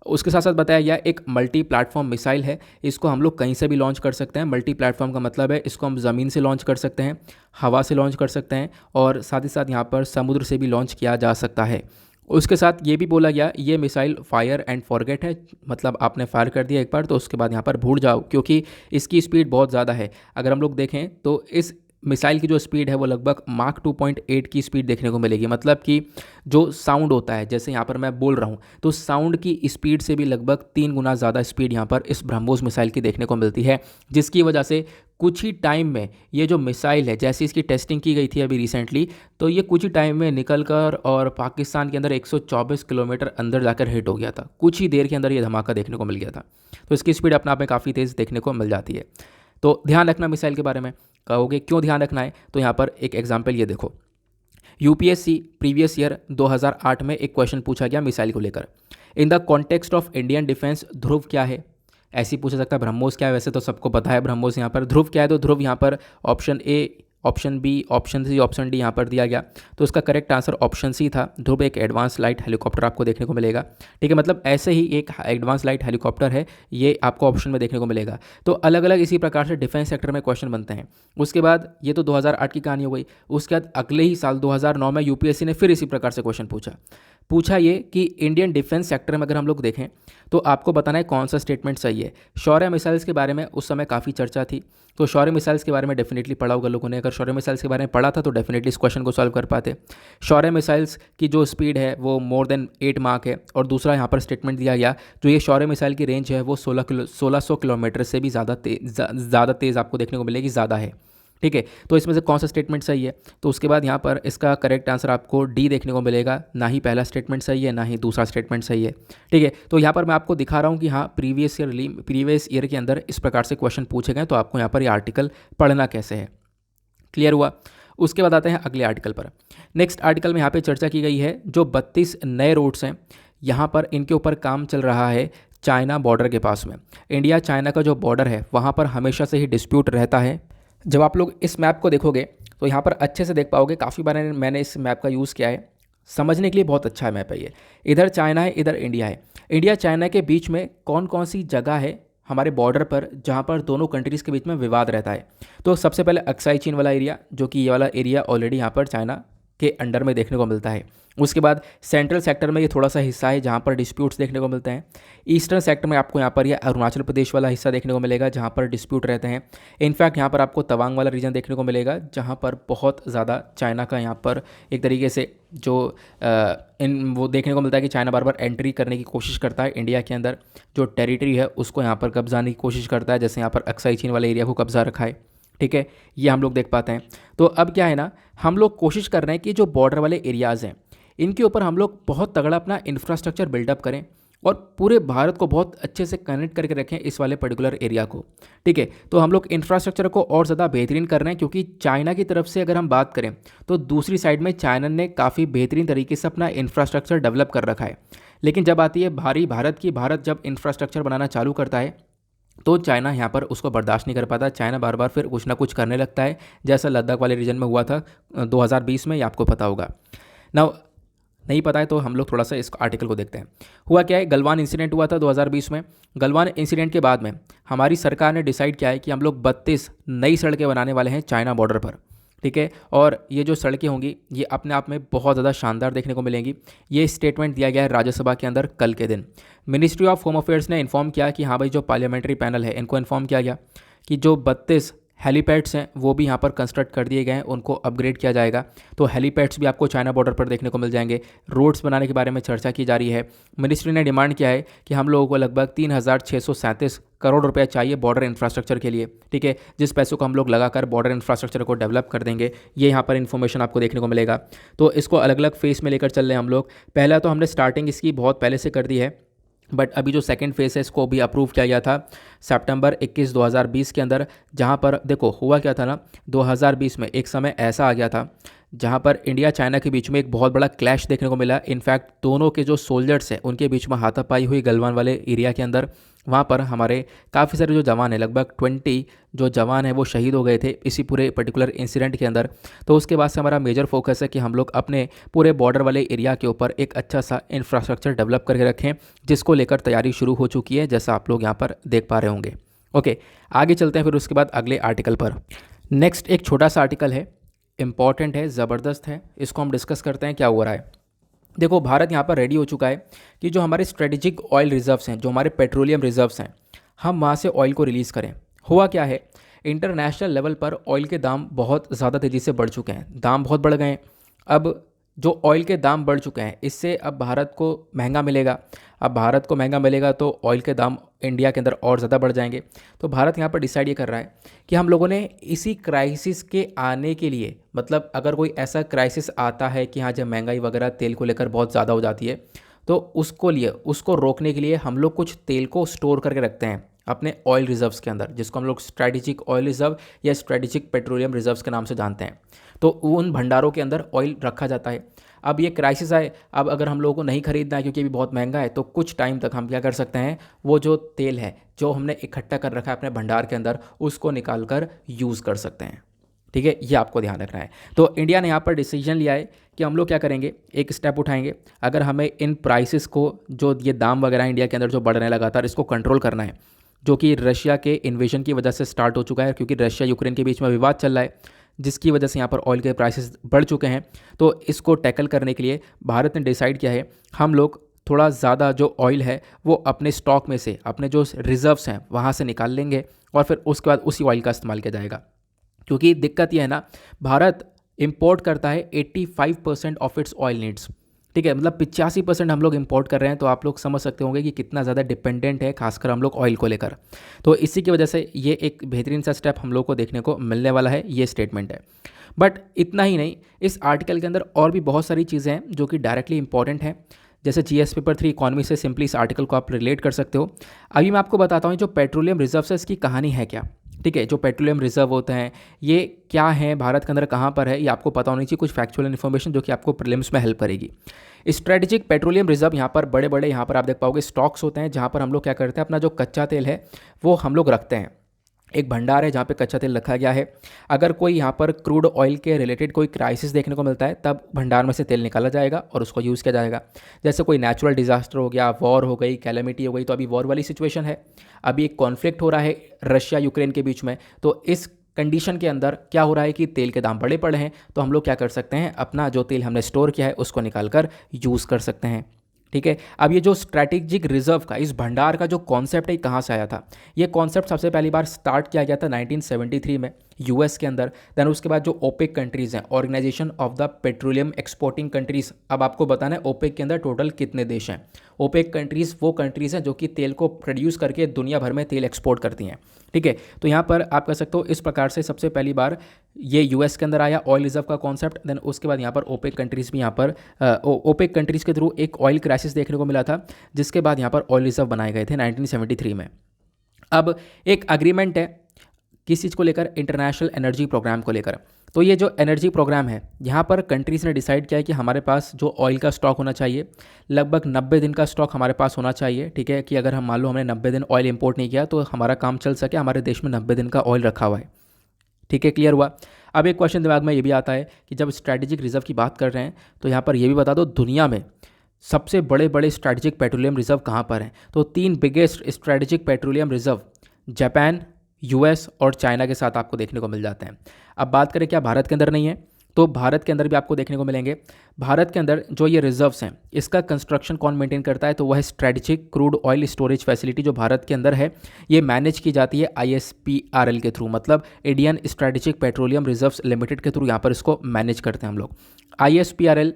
उसके साथ साथ बताया गया एक मल्टी प्लेटफॉर्म मिसाइल है, इसको हम लोग कहीं से भी लॉन्च कर सकते हैं। मल्टी प्लेटफॉर्म का मतलब है इसको हम ज़मीन से लॉन्च कर सकते हैं, हवा से लॉन्च कर सकते हैं और साथ ही साथ यहाँ पर समुद्र से भी लॉन्च किया जा सकता है। उसके साथ ये भी बोला गया ये मिसाइल फायर एंड फॉरगेट है, मतलब आपने फायर कर दिया एक बार तो उसके बाद यहाँ पर भूल जाओ, क्योंकि इसकी स्पीड बहुत ज़्यादा है। अगर हम लोग देखें तो इस मिसाइल की जो स्पीड है वो लगभग माक 2.8 की स्पीड देखने को मिलेगी, मतलब कि जो साउंड होता है, जैसे यहाँ पर मैं बोल रहा हूँ तो साउंड की स्पीड से भी लगभग 3 गुना ज़्यादा स्पीड यहाँ पर इस ब्रह्मोस मिसाइल की देखने को मिलती है, जिसकी वजह से कुछ ही टाइम में ये जो मिसाइल है, जैसे इसकी टेस्टिंग की गई थी अभी रिसेंटली, तो ये कुछ ही टाइम में निकल कर और पाकिस्तान के अंदर 124 किलोमीटर अंदर जाकर हिट हो गया था। कुछ ही देर के अंदर ये धमाका देखने को मिल गया था। तो इसकी स्पीड अपने आप में काफ़ी तेज़ देखने को मिल जाती है। तो ध्यान रखना मिसाइल के बारे में। कहोगे क्यों ध्यान रखना है, तो यहाँ पर एक एग्जाम्पल ये देखो। यूपीएससी प्रीवियस ईयर 2008 में एक क्वेश्चन पूछा गया मिसाइल को लेकर। In the context of Indian defence Dhruv क्या है, ऐसे ही पूछा सकता है। ब्रह्मोस क्या है, वैसे तो सबको पता है ब्रह्मोस। यहाँ पर ध्रुव क्या है, तो ध्रुव यहाँ पर option A, option B, option C, option D यहाँ पर दिया गया। तो इसका करेक्ट आंसर ऑप्शन सी था। ध्रुव एक एडवांस लाइट हेलीकॉप्टर आपको देखने को मिलेगा। ठीक है, मतलब ऐसे ही एक एडवांस लाइट हेलीकॉप्टर है, ये आपको ऑप्शन में देखने को मिलेगा। तो अलग अलग इसी प्रकार से डिफेंस सेक्टर में क्वेश्चन बनते हैं। उसके बाद ये तो 2008 की कहानी हो गई। उसके बाद अगले ही साल 2009 में यूपीएससी ने फिर इसी प्रकार से क्वेश्चन पूछा ये कि इंडियन डिफेंस सेक्टर में अगर हम लोग देखें तो आपको बताना है कौन सा स्टेटमेंट सही है। शौर्य मिसाइल्स के बारे में उस समय काफ़ी चर्चा थी, तो शौर्य मिसाइल्स के बारे में डेफिनेटली पढ़ा होगा लोगों ने। अगर शौर्य मिसाइल्स के बारे में पढ़ा था तो डेफिनेटली इस क्वेश्चन को सॉल्व कर पाते। शौर्य मिसाइल्स की जो स्पीड है वो मोर देन 8 माक है। और दूसरा यहाँ पर स्टेटमेंट दिया गया, जो ये शौर्य मिसाइल की रेंज है वो 1600 किलोमीटर से भी ज़्यादा तेज़ आपको देखने को मिलेगी, ज़्यादा है। ठीक है, तो इसमें से कौन सा स्टेटमेंट सही है, तो उसके बाद यहाँ पर इसका करेक्ट आंसर आपको डी देखने को मिलेगा। ना ही पहला स्टेटमेंट सही है, ना ही दूसरा स्टेटमेंट सही है। ठीक है, तो यहाँ पर मैं आपको दिखा रहा हूँ कि हाँ प्रीवियस ईयर के अंदर इस प्रकार से क्वेश्चन पूछे गए, तो आपको यहाँ पर ये आर्टिकल पढ़ना कैसे है। क्लियर हुआ। उसके बाद आते हैं अगले आर्टिकल पर। नेक्स्ट आर्टिकल में यहाँ पर चर्चा की गई है जो 32 नए रोड्स हैं, यहाँ पर इनके ऊपर काम चल रहा है चाइना बॉर्डर के पास में। इंडिया चाइना का जो बॉर्डर है वहाँ पर हमेशा से ही डिस्प्यूट रहता है। जब आप लोग इस मैप को देखोगे तो यहाँ पर अच्छे से देख पाओगे, काफ़ी बार मैंने इस मैप का यूज़ किया है, समझने के लिए बहुत अच्छा है मैप है ये। इधर चाइना है, इधर इंडिया है। इंडिया चाइना के बीच में कौन कौन सी जगह है हमारे बॉर्डर पर जहाँ पर दोनों कंट्रीज़ के बीच में विवाद रहता है। तो सबसे पहले अक्साई चीन वाला एरिया, जो कि ये वाला एरिया ऑलरेडी यहाँ पर चाइना के अंडर में देखने को मिलता है। उसके बाद सेंट्रल सेक्टर में ये थोड़ा सा हिस्सा है जहाँ पर डिस्प्यूट्स देखने को मिलते हैं। ईस्टर्न सेक्टर में आपको यहाँ पर यह अरुणाचल प्रदेश वाला हिस्सा देखने को मिलेगा जहाँ पर डिस्प्यूट रहते हैं। इनफैक्ट यहाँ पर आपको तवांग वाला रीजन देखने को मिलेगा जहाँ पर बहुत ज़्यादा चाइना का यहाँ पर एक तरीके से जो वो देखने को मिलता है कि चाइना बार बार एंट्री करने की कोशिश करता है इंडिया के अंदर, जो टेरिटरी है उसको यहाँ पर कब्जाने की कोशिश करता है, जैसे यहाँ पर अक्साई चीन वाले एरिया को कब्जा रखा है। ठीक है, ये हम लोग देख पाते हैं। तो अब क्या है ना, हम लोग कोशिश कर रहे हैं कि जो बॉर्डर वाले एरियाज़ हैं इनके ऊपर हम लोग बहुत तगड़ा अपना इंफ्रास्ट्रक्चर बिल्डअप करें और पूरे भारत को बहुत अच्छे से कनेक्ट करके रखें इस वाले पर्टिकुलर एरिया को। ठीक है, तो हम लोग इंफ्रास्ट्रक्चर को और ज़्यादा बेहतरीन कर रहे हैं, क्योंकि चाइना की तरफ से अगर हम बात करें तो दूसरी साइड में चाइना ने काफ़ी बेहतरीन तरीके से अपना इंफ्रास्ट्रक्चर डेवलप कर रखा है। लेकिन जब आती है भारत जब इंफ्रास्ट्रक्चर बनाना चालू करता है तो चाइना यहाँ पर उसको बर्दाश्त नहीं कर पाता। चाइना बार बार फिर कुछ ना कुछ करने लगता है, जैसा लद्दाख वाले रीजन में हुआ था 2020 में, ये आपको पता होगा ना। नहीं पता है तो हम लोग थोड़ा सा इस आर्टिकल को देखते हैं। हुआ क्या है, गलवान इंसिडेंट हुआ था 2020 में। गलवान इंसिडेंट के बाद में हमारी सरकार ने डिसाइड किया है कि हम लोग 32 नई सड़कें बनाने वाले हैं चाइना बॉर्डर पर। ठीक है, और ये जो सड़कें होंगी ये अपने आप में बहुत ज़्यादा शानदार देखने को मिलेंगी। ये स्टेटमेंट दिया गया है राज्यसभा के अंदर कल के दिन। मिनिस्ट्री ऑफ होम अफेयर्स ने इन्फॉर्म किया कि हाँ भाई जो पार्लियामेंट्री पैनल है इनको इन्फॉर्म किया गया कि जो 32 हेलीपैड्स हैं वो भी यहाँ पर कंस्ट्रक्ट कर दिए गए हैं, उनको अपग्रेड किया जाएगा। तो हेलीपैड्स भी आपको चाइना बॉर्डर पर देखने को मिल जाएंगे। रोड्स बनाने के बारे में चर्चा की जा रही है। मिनिस्ट्री ने डिमांड किया है कि हम लोगों को लगभग 3637 करोड़ रुपया चाहिए बॉर्डर इंफ्रास्ट्रक्चर के लिए। ठीक है, जिस पैसों को हम लोग लगाकर बॉर्डर इंफ्रास्ट्रक्चर को डेवलप कर देंगे, ये यहाँ पर इन्फॉर्मेशन आपको देखने को मिलेगा। तो इसको अलग अलग फेस में लेकर चल रहे हैं हम लोग। पहला तो हमने स्टार्टिंग इसकी बहुत पहले से कर दी है, बट अभी जो सेकंड फेज़ है इसको भी अप्रूव किया गया था सितंबर 21 2020 के अंदर। जहाँ पर देखो हुआ क्या था ना, 2020 में एक समय ऐसा आ गया था जहां पर इंडिया चाइना के बीच में एक बहुत बड़ा क्लैश देखने को मिला। इनफैक्ट दोनों के जो सोल्जर्स हैं उनके बीच में हाथापाई हुई गलवान वाले एरिया के अंदर। वहाँ पर हमारे काफ़ी सारे जो जवान हैं, लगभग 20 जो जवान हैं वो शहीद हो गए थे इसी पूरे पर्टिकुलर इंसिडेंट के अंदर। तो उसके बाद से हमारा मेजर फोकस है कि हम लोग अपने पूरे बॉर्डर वाले एरिया के ऊपर एक अच्छा सा इंफ्रास्ट्रक्चर डेवलप करके रखें, जिसको लेकर तैयारी शुरू हो चुकी है, जैसा आप लोग यहाँ पर देख पा रहे होंगे। ओके, आगे चलते हैं फिर उसके बाद अगले आर्टिकल पर। नेक्स्ट एक छोटा सा आर्टिकल है, इंपॉर्टेंट है, ज़बरदस्त है, इसको हम डिस्कस करते हैं क्या हो रहा है। देखो, भारत यहाँ पर रेडी हो चुका है कि जो हमारे स्ट्रेटेजिक ऑयल रिजर्व्स हैं, जो हमारे पेट्रोलियम रिजर्व्स हैं, हम वहाँ से ऑयल को रिलीज़ करें। हुआ क्या है, इंटरनेशनल लेवल पर ऑयल के दाम बहुत ज़्यादा तेज़ी से बढ़ चुके हैं, दाम बहुत बढ़ गए हैं। अब जो ऑयल के दाम बढ़ चुके हैं, इससे अब भारत को महंगा मिलेगा। अब भारत को महंगा मिलेगा तो ऑयल के दाम इंडिया के अंदर और ज़्यादा बढ़ जाएंगे। तो भारत यहाँ पर डिसाइड ये कर रहा है कि हम लोगों ने इसी क्राइसिस के आने के लिए, मतलब अगर कोई ऐसा क्राइसिस आता है कि हाँ, जब महंगाई वगैरह तेल को लेकर बहुत ज़्यादा हो जाती है, तो उसको रोकने के लिए हम लोग कुछ तेल को स्टोर करके रखते हैं अपने ऑयल रिजर्व्स के अंदर, जिसको हम लोग स्ट्रेटेजिक ऑयल रिजर्व या स्ट्रेटेजिक पेट्रोलियम रिजर्व्स के नाम से जानते हैं। तो उन भंडारों के अंदर ऑयल रखा जाता है। अब ये क्राइसिस आए, अब अगर हम लोगों को नहीं खरीदना है क्योंकि अभी बहुत महंगा है, तो कुछ टाइम तक हम क्या कर सकते हैं, वो जो तेल है जो हमने इकट्ठा कर रखा है अपने भंडार के अंदर, उसको निकाल कर यूज़ कर सकते हैं। ठीक है, ये आपको ध्यान रखना है। तो इंडिया ने यहाँ पर डिसीजन लिया है कि हम लोग क्या करेंगे, एक स्टेप उठाएंगे। अगर हमें इन प्राइसेस को, जो ये दाम वगैरह इंडिया के अंदर जो बढ़ रहे हैं लगातार, इसको कंट्रोल करना है, जो कि रशिया के इन्वेजन की वजह से स्टार्ट हो चुका है, क्योंकि रशिया यूक्रेन के बीच में विवाद चल रहा है, जिसकी वजह से यहाँ पर ऑयल के प्राइसेस बढ़ चुके हैं। तो इसको टैकल करने के लिए भारत ने डिसाइड किया है, हम लोग थोड़ा ज़्यादा जो ऑयल है वो अपने स्टॉक में से, अपने जो रिजर्व्स हैं वहाँ से निकाल लेंगे, और फिर उसके बाद उसी ऑयल का इस्तेमाल किया जाएगा। क्योंकि दिक्कत यह है ना, भारत इंपोर्ट करता है 85% ऑफ इट्स ऑयल नीड्स। ठीक है, मतलब 85% हम लोग इंपोर्ट कर रहे हैं। तो आप लोग समझ सकते होंगे कि कितना ज़्यादा डिपेंडेंट है खासकर हम लोग ऑयल को लेकर। तो इसी की वजह से ये एक बेहतरीन सा स्टेप हम लोग को देखने को मिलने वाला है, ये स्टेटमेंट है। बट इतना ही नहीं, इस आर्टिकल के अंदर और भी बहुत सारी चीज़ें हैं जो कि डायरेक्टली इंपॉर्टेंट हैं। जैसे जीएस पेपर 3 इकोनॉमी से सिंपली इस आर्टिकल को आप रिलेट कर सकते हो। अभी मैं आपको बताता हूँ जो पेट्रोलियम रिजर्व है इसकी कहानी है क्या। ठीक है, जो पेट्रोलियम रिजर्व होते हैं ये क्या है, भारत के अंदर कहाँ पर है, ये आपको पता होनी चाहिए, कुछ फैक्चुअल इन्फॉर्मेशन जो कि आपको प्रीलिम्स में हेल्प करेगी। स्ट्रेटेजिक पेट्रोलियम रिजर्व, यहाँ पर बड़े बड़े, यहाँ पर आप देख पाओगे स्टॉक्स होते हैं, जहाँ पर हम लोग क्या करते हैं, अपना जो कच्चा तेल है वो हम लोग रखते हैं। एक भंडार है जहाँ पे कच्चा तेल रखा गया है। अगर कोई यहाँ पर क्रूड ऑयल के रिलेटेड कोई क्राइसिस देखने को मिलता है, तब भंडार में से तेल निकाला जाएगा और उसको यूज़ किया जाएगा। जैसे कोई नेचुरल डिजास्टर हो गया, वॉर हो गई, कैलेमिटी हो गई, तो अभी वॉर वाली सिचुएशन है, अभी एक कॉन्फ्लिक्ट हो रहा है रशिया यूक्रेन के बीच में। तो इस कंडीशन के अंदर क्या हो रहा है कि तेल के दाम बड़े पड़े हैं, तो हम लोग क्या कर सकते हैं, अपना जो तेल हमने स्टोर किया है उसको निकाल कर यूज़ कर सकते हैं। ठीक है, अब ये जो स्ट्रैटेजिक रिजर्व का, इस भंडार का जो कॉन्सेप्ट है, कहाँ से आया था? ये कॉन्सेप्ट सबसे पहली बार स्टार्ट किया गया था 1973 में यूएस के अंदर। देन उसके बाद जो ओपेक कंट्रीज़ हैं, organisation of the petroleum exporting countries. अब आपको बताना है ओपेक के अंदर टोटल कितने देश हैं। ओपेक कंट्रीज़ वो कंट्रीज़ हैं जो कि तेल को प्रोड्यूस करके दुनिया भर में तेल एक्सपोर्ट करती हैं। ठीक है, तो यहाँ पर आप कह सकते हो इस प्रकार से सबसे पहली बार ये यूएस के अंदर आया ऑयल रिजर्व का कॉन्सेप्ट। देन उसके बाद यहाँ पर ओपेक कंट्रीज़ भी, यहाँ पर ओपेक कंट्रीज़ के थ्रू एक ऑयल क्राइसिस देखने को मिला था, जिसके बाद यहाँ पर ऑयल रिजर्व बनाए गए थे 1973 में। अब एक अग्रीमेंट है किस चीज़ को लेकर, इंटरनेशनल एनर्जी प्रोग्राम को लेकर। तो ये जो एनर्जी प्रोग्राम है, यहाँ पर कंट्रीज़ ने डिसाइड किया है कि हमारे पास जो ऑयल का स्टॉक होना चाहिए, लगभग 90 दिन का स्टॉक हमारे पास होना चाहिए। ठीक है, कि अगर हम मान लो हमने 90 दिन ऑयल इंपोर्ट नहीं किया तो हमारा काम चल सके, हमारे देश में 90 दिन का ऑयल रखा हुआ है। ठीक है, क्लियर हुआ। अब एक क्वेश्चन दिमाग में ये भी आता है कि जब स्ट्रैटेजिक रिजर्व की बात कर रहे हैं, तो यहाँ पर ये भी बता दो दुनिया में सबसे बड़े बड़े स्ट्रैटेजिक पेट्रोलियम रिजर्व कहाँ पर हैं। तो 3 biggest strategic petroleum reserve Japan, US और चाइना के साथ आपको देखने को मिल जाते हैं। अब बात करें क्या भारत के अंदर नहीं है, तो भारत के अंदर भी आपको देखने को मिलेंगे। भारत के अंदर जो ये रिजर्व्स हैं, इसका कंस्ट्रक्शन कौन मेंटेन करता है, तो वह strategic crude oil storage facility जो भारत के अंदर है, ये मैनेज की जाती है ISPRL के थ्रू, मतलब Indian strategic petroleum reserves limited के थ्रू यहाँ पर इसको मैनेज करते हैं हम लोग। ISPRL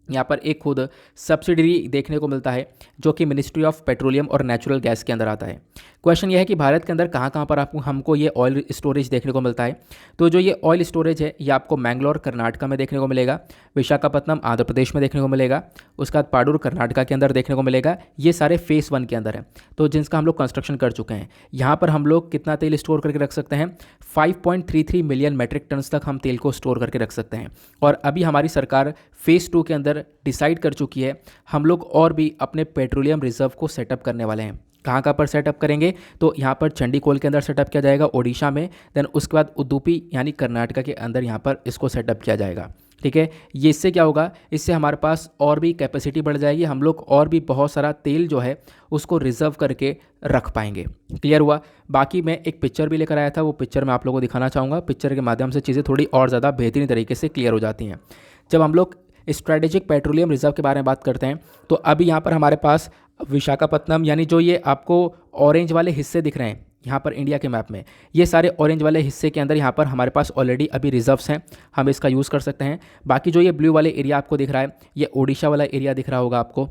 यहाँ पर एक खुद सब्सिडरी देखने को मिलता है जो कि मिनिस्ट्री ऑफ पेट्रोलियम और नेचुरल गैस के अंदर आता है। क्वेश्चन ये है कि भारत के अंदर कहाँ कहाँ पर आपको हमको ये ऑयल स्टोरेज देखने को मिलता है। तो जो ये ऑयल स्टोरेज है ये आपको मैंगलोर कर्नाटका में देखने को मिलेगा, विशाखापत्तनम आंध्र प्रदेश में देखने को मिलेगा, उसके बाद पाडूर कर्नाटका के अंदर देखने को मिलेगा। ये सारे फेस 1 के अंदर है, तो जिनका हम लोग कंस्ट्रक्शन कर चुके हैं। यहाँ पर हम लोग कितना तेल स्टोर करके रख सकते हैं, 5.33 मिलियन मेट्रिक टन तक हम तेल को स्टोर करके रख सकते हैं। और अभी हमारी सरकार फेज़ 2 के अंदर डिसाइड कर चुकी है, हम लोग और भी अपने पेट्रोलियम रिजर्व को सेटअप करने वाले हैं। कहाँ कहाँ पर सेटअप करेंगे, तो यहाँ पर चंडीकोल के अंदर सेटअप किया जाएगा ओडिशा में, देन उसके बाद उडुपी यानी कर्नाटका के अंदर यहाँ पर इसको सेटअप किया जाएगा। ठीक है, ये इससे क्या होगा, इससे हमारे पास और भी कैपेसिटी बढ़ जाएगी, हम लोग और भी बहुत सारा तेल जो है उसको रिजर्व करके रख पाएंगे। क्लियर हुआ। बाकी मैं एक पिक्चर भी लेकर आया था, वो पिक्चर मैं आप लोगों को दिखाना चाहूँगा। पिक्चर के माध्यम से चीज़ें थोड़ी और ज़्यादा बेहतरीन तरीके से क्लियर हो जाती हैं। जब हम लोग स्ट्रेटेजिक पेट्रोलियम रिजर्व के बारे में बात करते हैं, तो अभी यहाँ पर हमारे पास विशाखापत्तनम यानी जो ये आपको ऑरेंज वाले हिस्से दिख रहे हैं यहाँ पर इंडिया के मैप में, ये सारे ऑरेंज वाले हिस्से के अंदर यहाँ पर हमारे पास ऑलरेडी अभी रिजर्व्स हैं, हम इसका यूज़ कर सकते हैं। बाकी जो ये ब्लू वाले एरिया आपको दिख रहा है, ये ओडिशा वाला एरिया दिख रहा होगा आपको।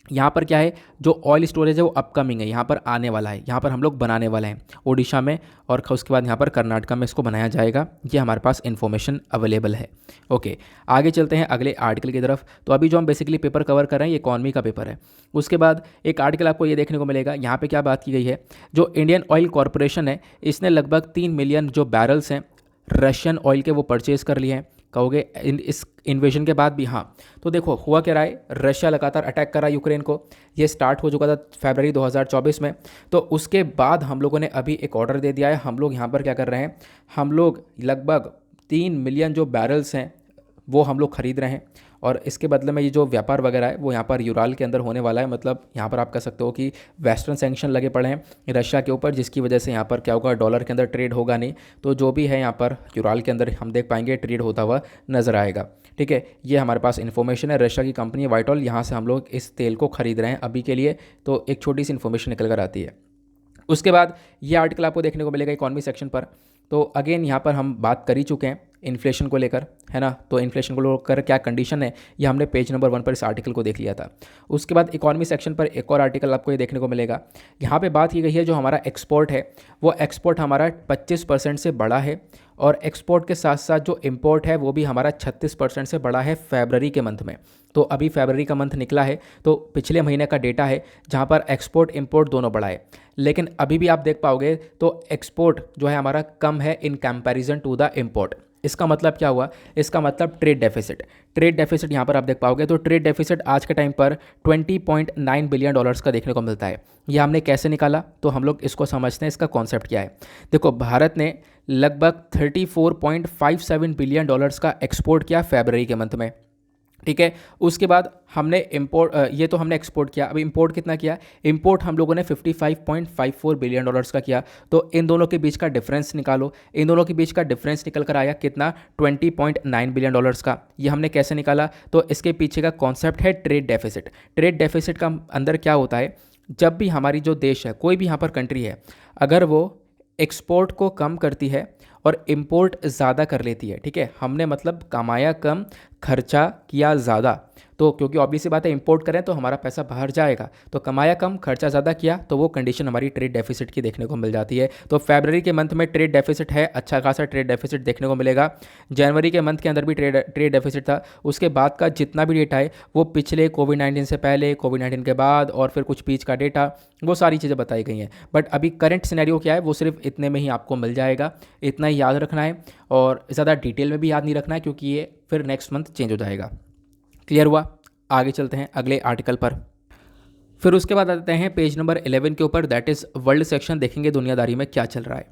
यहाँ पर क्या है, जो ऑयल स्टोरेज है वो अपकमिंग है, यहाँ पर आने वाला है, यहाँ पर हम लोग बनाने वाले हैं ओडिशा में, और उसके बाद यहाँ पर कर्नाटका में इसको बनाया जाएगा। ये हमारे पास इन्फॉर्मेशन अवेलेबल है। ओके, आगे चलते हैं अगले आर्टिकल की तरफ। तो अभी जो हम बेसिकली पेपर कवर कर रहे हैं ये इकॉनमी का पेपर है। उसके बाद एक आर्टिकल आपको ये देखने को मिलेगा, यहाँ पर क्या बात की गई है, जो इंडियन ऑयल कॉरपोरेशन है इसने लगभग 3 मिलियन जो बैरल्स हैं रशियन ऑयल के वो परचेज़ कर लिए हैं। कहोगे इस इन्वेजन के बाद भी, हाँ तो देखो हुआ क्या रहा है, रशिया लगातार अटैक कर रहा है यूक्रेन को। ये स्टार्ट हो चुका था फरवरी 2024 में। तो उसके बाद हम लोगों ने अभी एक ऑर्डर दे दिया है। हम लोग यहाँ पर क्या कर रहे हैं, हम लोग लगभग 3 मिलियन जो बैरल्स हैं वो हम लोग खरीद रहे हैं, और इसके बदले में ये जो व्यापार वगैरह है वो यहाँ पर यूराल के अंदर होने वाला है। मतलब यहाँ पर आप कह सकते हो कि वेस्टर्न सैंक्शन लगे पड़े हैं रशिया के ऊपर, जिसकी वजह से यहाँ पर क्या होगा, डॉलर के अंदर ट्रेड होगा नहीं। तो जो भी है यहाँ पर यूराल के अंदर हम देख पाएंगे ट्रेड होता हुआ नज़र आएगा। ठीक है, ये हमारे पास इन्फॉर्मेशन है। रशिया की कंपनी है वाइटॉल, यहाँ से हम लोग इस तेल को खरीद रहे हैं अभी के लिए। तो एक छोटी सी इन्फॉर्मेशन निकल कर आती है। उसके बाद ये आर्टिकल आपको देखने को मिलेगा इकॉनमी सेक्शन पर। तो अगेन यहाँ पर हम बात कर ही चुके हैं इन्फ्लेशन को लेकर, है ना। तो इन्फ्लेशन को लेकर क्या कंडीशन है, ये हमने पेज नंबर 1 पर इस आर्टिकल को देख लिया था। उसके बाद इकॉनमी सेक्शन पर एक और आर्टिकल आपको ये देखने को मिलेगा। यहाँ पे बात की गई है जो हमारा एक्सपोर्ट है वो एक्सपोर्ट हमारा 25% से बढ़ा है, और एक्सपोर्ट के साथ साथ जो इम्पोर्ट है वो भी हमारा 36% से बढ़ा है फरवरी के मंथ में। तो अभी फरवरी का मंथ निकला है, तो पिछले महीने का डेटा है जहाँ पर एक्सपोर्ट इंपोर्ट दोनों बढ़ा है। लेकिन अभी भी आप देख पाओगे तो एक्सपोर्ट जो है हमारा कम है in comparison to the import. इसका मतलब क्या हुआ, इसका मतलब ट्रेड डेफिसिट। ट्रेड डेफिसिट यहाँ पर आप देख पाओगे, तो ट्रेड डेफिसिट आज के टाइम पर 20.9 बिलियन डॉलर्स का देखने को मिलता है। ये हमने कैसे निकाला, तो हम लोग इसको समझते हैं, इसका कॉन्सेप्ट क्या है। देखो, भारत ने लगभग 34.57 बिलियन डॉलर्स का एक्सपोर्ट किया फरवरी के मंथ में। ठीक है, उसके बाद हमने इंपोर्ट, ये तो हमने एक्सपोर्ट किया। अब इंपोर्ट कितना किया, इंपोर्ट हम लोगों ने 55.54 बिलियन डॉलर्स का किया। तो इन दोनों के बीच का डिफरेंस निकालो। इन दोनों के बीच का डिफरेंस निकल कर आया कितना, 20.9 बिलियन डॉलर्स का। ये हमने कैसे निकाला, तो इसके पीछे का कॉन्सेप्ट है ट्रेड डेफिसिट। ट्रेड डेफिसिट का अंदर क्या होता है, जब भी हमारी जो देश है, कोई भी यहाँ पर कंट्री है, अगर वो एक्सपोर्ट को कम करती है और इंपोर्ट ज़्यादा कर लेती है, ठीक है, हमने मतलब कमाया कम खर्चा किया ज़्यादा, तो क्योंकि ऑब्वियस सी बात है इंपोर्ट करें तो हमारा पैसा बाहर जाएगा, तो कमाया कम खर्चा ज़्यादा किया, तो वो कंडीशन हमारी ट्रेड डेफिसिट की देखने को मिल जाती है। तो फरवरी के मंथ में ट्रेड डेफिसिट है, अच्छा खासा ट्रेड डेफिसिट देखने को मिलेगा। जनवरी के मंथ के अंदर भी ट्रेड डेफिसिट था। उसके बाद का जितना भी डेटा है वो पिछले कोविड-19 से पहले, कोविड-19 के बाद, और फिर कुछ बीच का डेटा, वो सारी चीज़ें बताई गई हैं। बट अभी करंट सिनेरियो क्या है वो सिर्फ इतने में ही आपको मिल जाएगा, इतना ही याद रखना है, और ज़्यादा डिटेल में भी याद नहीं रखना है क्योंकि ये फिर नेक्स्ट मंथ चेंज हो जाएगा। क्लियर हुआ। आगे चलते हैं अगले आर्टिकल पर। फिर उसके बाद आते हैं पेज नंबर 11 के ऊपर, दैट इज़ वर्ल्ड सेक्शन। देखेंगे दुनियादारी में क्या चल रहा है।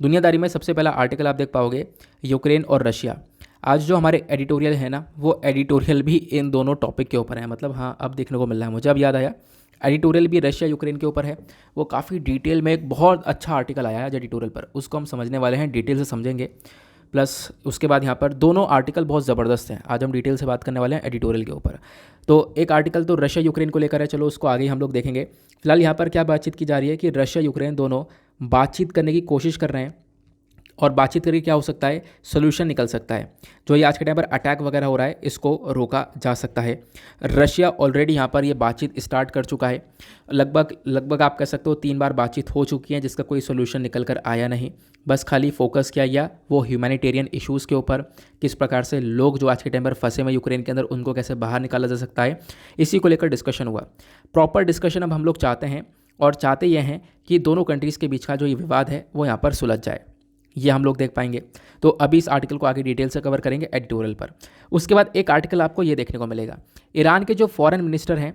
दुनियादारी में सबसे पहला आर्टिकल आप देख पाओगे यूक्रेन और रशिया। आज जो हमारे एडिटोरियल है ना, वो एडिटोरियल भी इन दोनों टॉपिक के ऊपर है। मतलब हाँ, अब देखने को मिल रहा है मुझे, अब याद आया, एडिटोरियल भी रशिया यूक्रेन के ऊपर है। वो काफ़ी डिटेल में एक बहुत अच्छा आर्टिकल आया है आज एडिटोरियल पर, उसको हम समझने वाले हैं, डिटेल से समझेंगे। प्लस उसके बाद यहाँ पर दोनों आर्टिकल बहुत ज़बरदस्त हैं। आज हम डिटेल से बात करने वाले हैं एडिटोरियल के ऊपर। तो एक आर्टिकल तो रशिया यूक्रेन को लेकर है, चलो उसको आगे हम लोग देखेंगे। फिलहाल यहाँ पर क्या बातचीत की जा रही है कि रशिया यूक्रेन दोनों बातचीत करने की कोशिश कर रहे हैं और बातचीत करके क्या हो सकता है, सोल्यूशन निकल सकता है। जो ये आज के टाइम पर अटैक वगैरह हो रहा है इसको रोका जा सकता है। रशिया ऑलरेडी यहाँ पर ये बातचीत स्टार्ट कर चुका है। लगभग लगभग आप कह सकते हो 3 बार बातचीत हो चुकी है जिसका कोई सोल्यूशन निकल कर आया नहीं। बस खाली फोकस किया गया वो ह्यूमैनिटेरियन इश्यूज़ के ऊपर, किस प्रकार से लोग जो आज के टाइम पर फंसे हुए यूक्रेन के अंदर उनको कैसे बाहर निकाला जा सकता है, इसी को लेकर डिस्कशन हुआ। प्रॉपर डिस्कशन अब हम लोग चाहते हैं और चाहते यह हैं कि दोनों कंट्रीज़ के बीच का जो ये विवाद है वो यहाँ पर सुलझ जाए, ये हम लोग देख पाएंगे। तो अभी इस आर्टिकल को आगे डिटेल से कवर करेंगे एडिटोरियल पर। उसके बाद एक आर्टिकल आपको ये देखने को मिलेगा, ईरान के जो फॉरेन मिनिस्टर हैं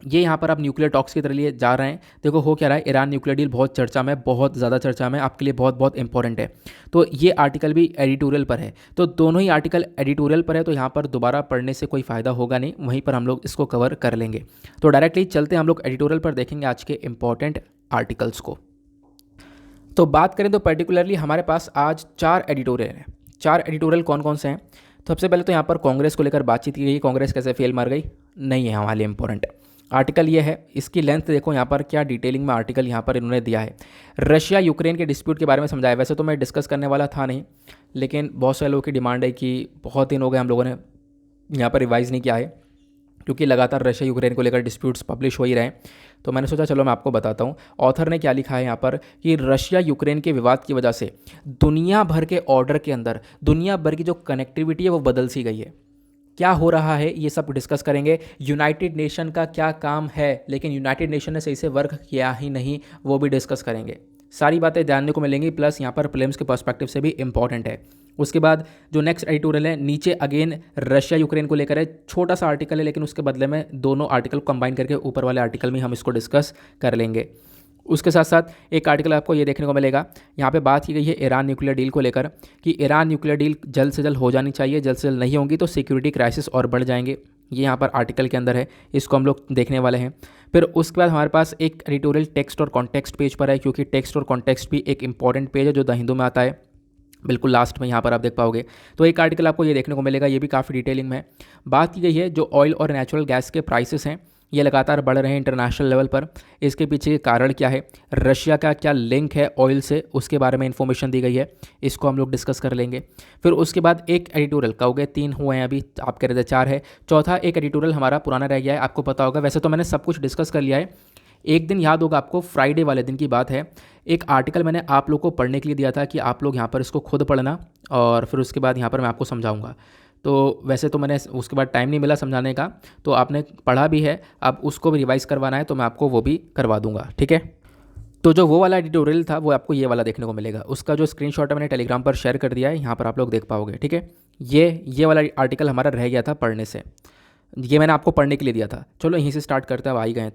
ये यहाँ पर अब न्यूक्लियर टॉक्स की तरह लिए जा रहे हैं। देखो हो क्या रहा है, ईरान न्यूक्लियर डील बहुत चर्चा में, बहुत ज़्यादा चर्चा में, आपके लिए बहुत बहुत इंपॉर्टेंट है। तो ये आर्टिकल भी एडिटोरियल पर है, तो दोनों ही आर्टिकल एडिटोरियल पर है, तो यहाँ पर दोबारा पढ़ने से कोई फ़ायदा होगा नहीं, वहीं पर हम लोग इसको कवर कर लेंगे। तो डायरेक्टली चलते हैं हम लोग एडिटोरियल पर, देखेंगे आज के इंपॉर्टेंट आर्टिकल्स को। तो बात करें तो पर्टिकुलरली हमारे पास आज 4 एडिटोरियल हैं। 4 एडिटोरियल कौन कौन से हैं? तो सबसे पहले तो यहाँ पर कांग्रेस को लेकर बातचीत की गई, कांग्रेस कैसे फेल मार गई, नहीं है हमारे लिए इंपॉर्टेंट आर्टिकल ये है। इसकी लेंथ देखो यहाँ पर क्या डिटेलिंग में आर्टिकल यहाँ पर इन्होंने दिया है। रशिया यूक्रेन के डिस्प्यूट के बारे में समझाया। वैसे तो मैं डिस्कस करने वाला था नहीं, लेकिन बहुत सारे लोगों की डिमांड है कि बहुत दिन हो गए हम लोगों ने यहाँ पर रिवाइज़ नहीं किया है, क्योंकि लगातार रशिया यूक्रेन को लेकर डिस्प्यूट्स पब्लिश हो ही रहे हैं। तो मैंने सोचा चलो मैं आपको बताता हूँ ऑथर ने क्या लिखा है यहाँ पर, कि रशिया यूक्रेन के विवाद की वजह से दुनिया भर के ऑर्डर के अंदर दुनिया भर की जो कनेक्टिविटी है वो बदल सी गई है। क्या हो रहा है ये सब डिस्कस करेंगे। यूनाइटेड नेशन का क्या काम है, लेकिन यूनाइटेड नेशन ने सही से वर्क किया ही नहीं, वो भी डिस्कस करेंगे। सारी बातें जानने को मिलेंगी, प्लस यहाँ पर प्रीलिम्स के पर्सपेक्टिव से भी इंपॉर्टेंट है। उसके बाद जो नेक्स्ट एडिटोरियल है नीचे अगेन रशिया यूक्रेन को लेकर है, छोटा सा आर्टिकल है, लेकिन उसके बदले में दोनों आर्टिकल कंबाइन करके ऊपर वाले आर्टिकल में हम इसको डिस्कस कर लेंगे। उसके साथ साथ एक आर्टिकल आपको ये देखने को मिलेगा, यहाँ पे बात की गई है ईरान न्यूक्लियर डील को लेकर, कि ईरान न्यूक्लियर डील जल्द से जल्द हो जानी चाहिए, जल्द से जल्द नहीं होंगी तो सिक्योरिटी क्राइसिस और बढ़ जाएंगे। ये यहाँ पर आर्टिकल के अंदर है, इसको हम लोग देखने वाले हैं। फिर उसके बाद हमारे पास एक एडिटोरियल टेक्स्ट और कॉन्टेक्स्ट पेज पर है, क्योंकि टेक्स्ट और कॉन्टेक्स्ट भी एक इंपॉर्टेंट पेज है जो द हिंदू में आता है, बिल्कुल लास्ट में यहाँ पर आप देख पाओगे। तो एक आर्टिकल आपको ये देखने को मिलेगा, ये भी काफ़ी डिटेलिंग में है। बात की गई है जो ऑयल और नेचुरल गैस के प्राइसेस हैं ये लगातार बढ़ रहे हैं इंटरनेशनल लेवल पर, इसके पीछे के कारण क्या है, रशिया का क्या लिंक है ऑयल से, उसके बारे में इन्फॉर्मेशन दी गई है, इसको हम लोग डिस्कस कर लेंगे। फिर उसके बाद एक एडिटोरियल का हो गया, 3 हुए हैं अभी, आप कह रहे थे 4 है। चौथा एक एडिटोरियल हमारा पुराना रह गया है, आपको पता होगा, वैसे तो मैंने सब कुछ डिस्कस कर लिया है। एक दिन याद होगा आपको, फ्राइडे वाले दिन की बात है, एक आर्टिकल मैंने आप लोग को पढ़ने के लिए दिया था कि आप लोग यहाँ पर इसको खुद पढ़ना और फिर उसके बाद यहाँ पर मैं आपको समझाऊंगा। तो वैसे तो मैंने उसके बाद टाइम नहीं मिला समझाने का, तो आपने पढ़ा भी है, अब उसको भी रिवाइज़ करवाना है तो मैं आपको वो भी करवा दूंगा, ठीक है। तो जो वो वाला एडिटोरियल था वो आपको ये वाला देखने को मिलेगा, उसका जो स्क्रीनशॉट है मैंने टेलीग्राम पर शेयर कर दिया है, यहाँ पर आप लोग देख पाओगे, ठीक है। ये वाला आर्टिकल हमारा रह गया था पढ़ने से, ये मैंने आपको पढ़ने के लिए दिया था। चलो यहीं से स्टार्ट करते हैं, अब आ ही गए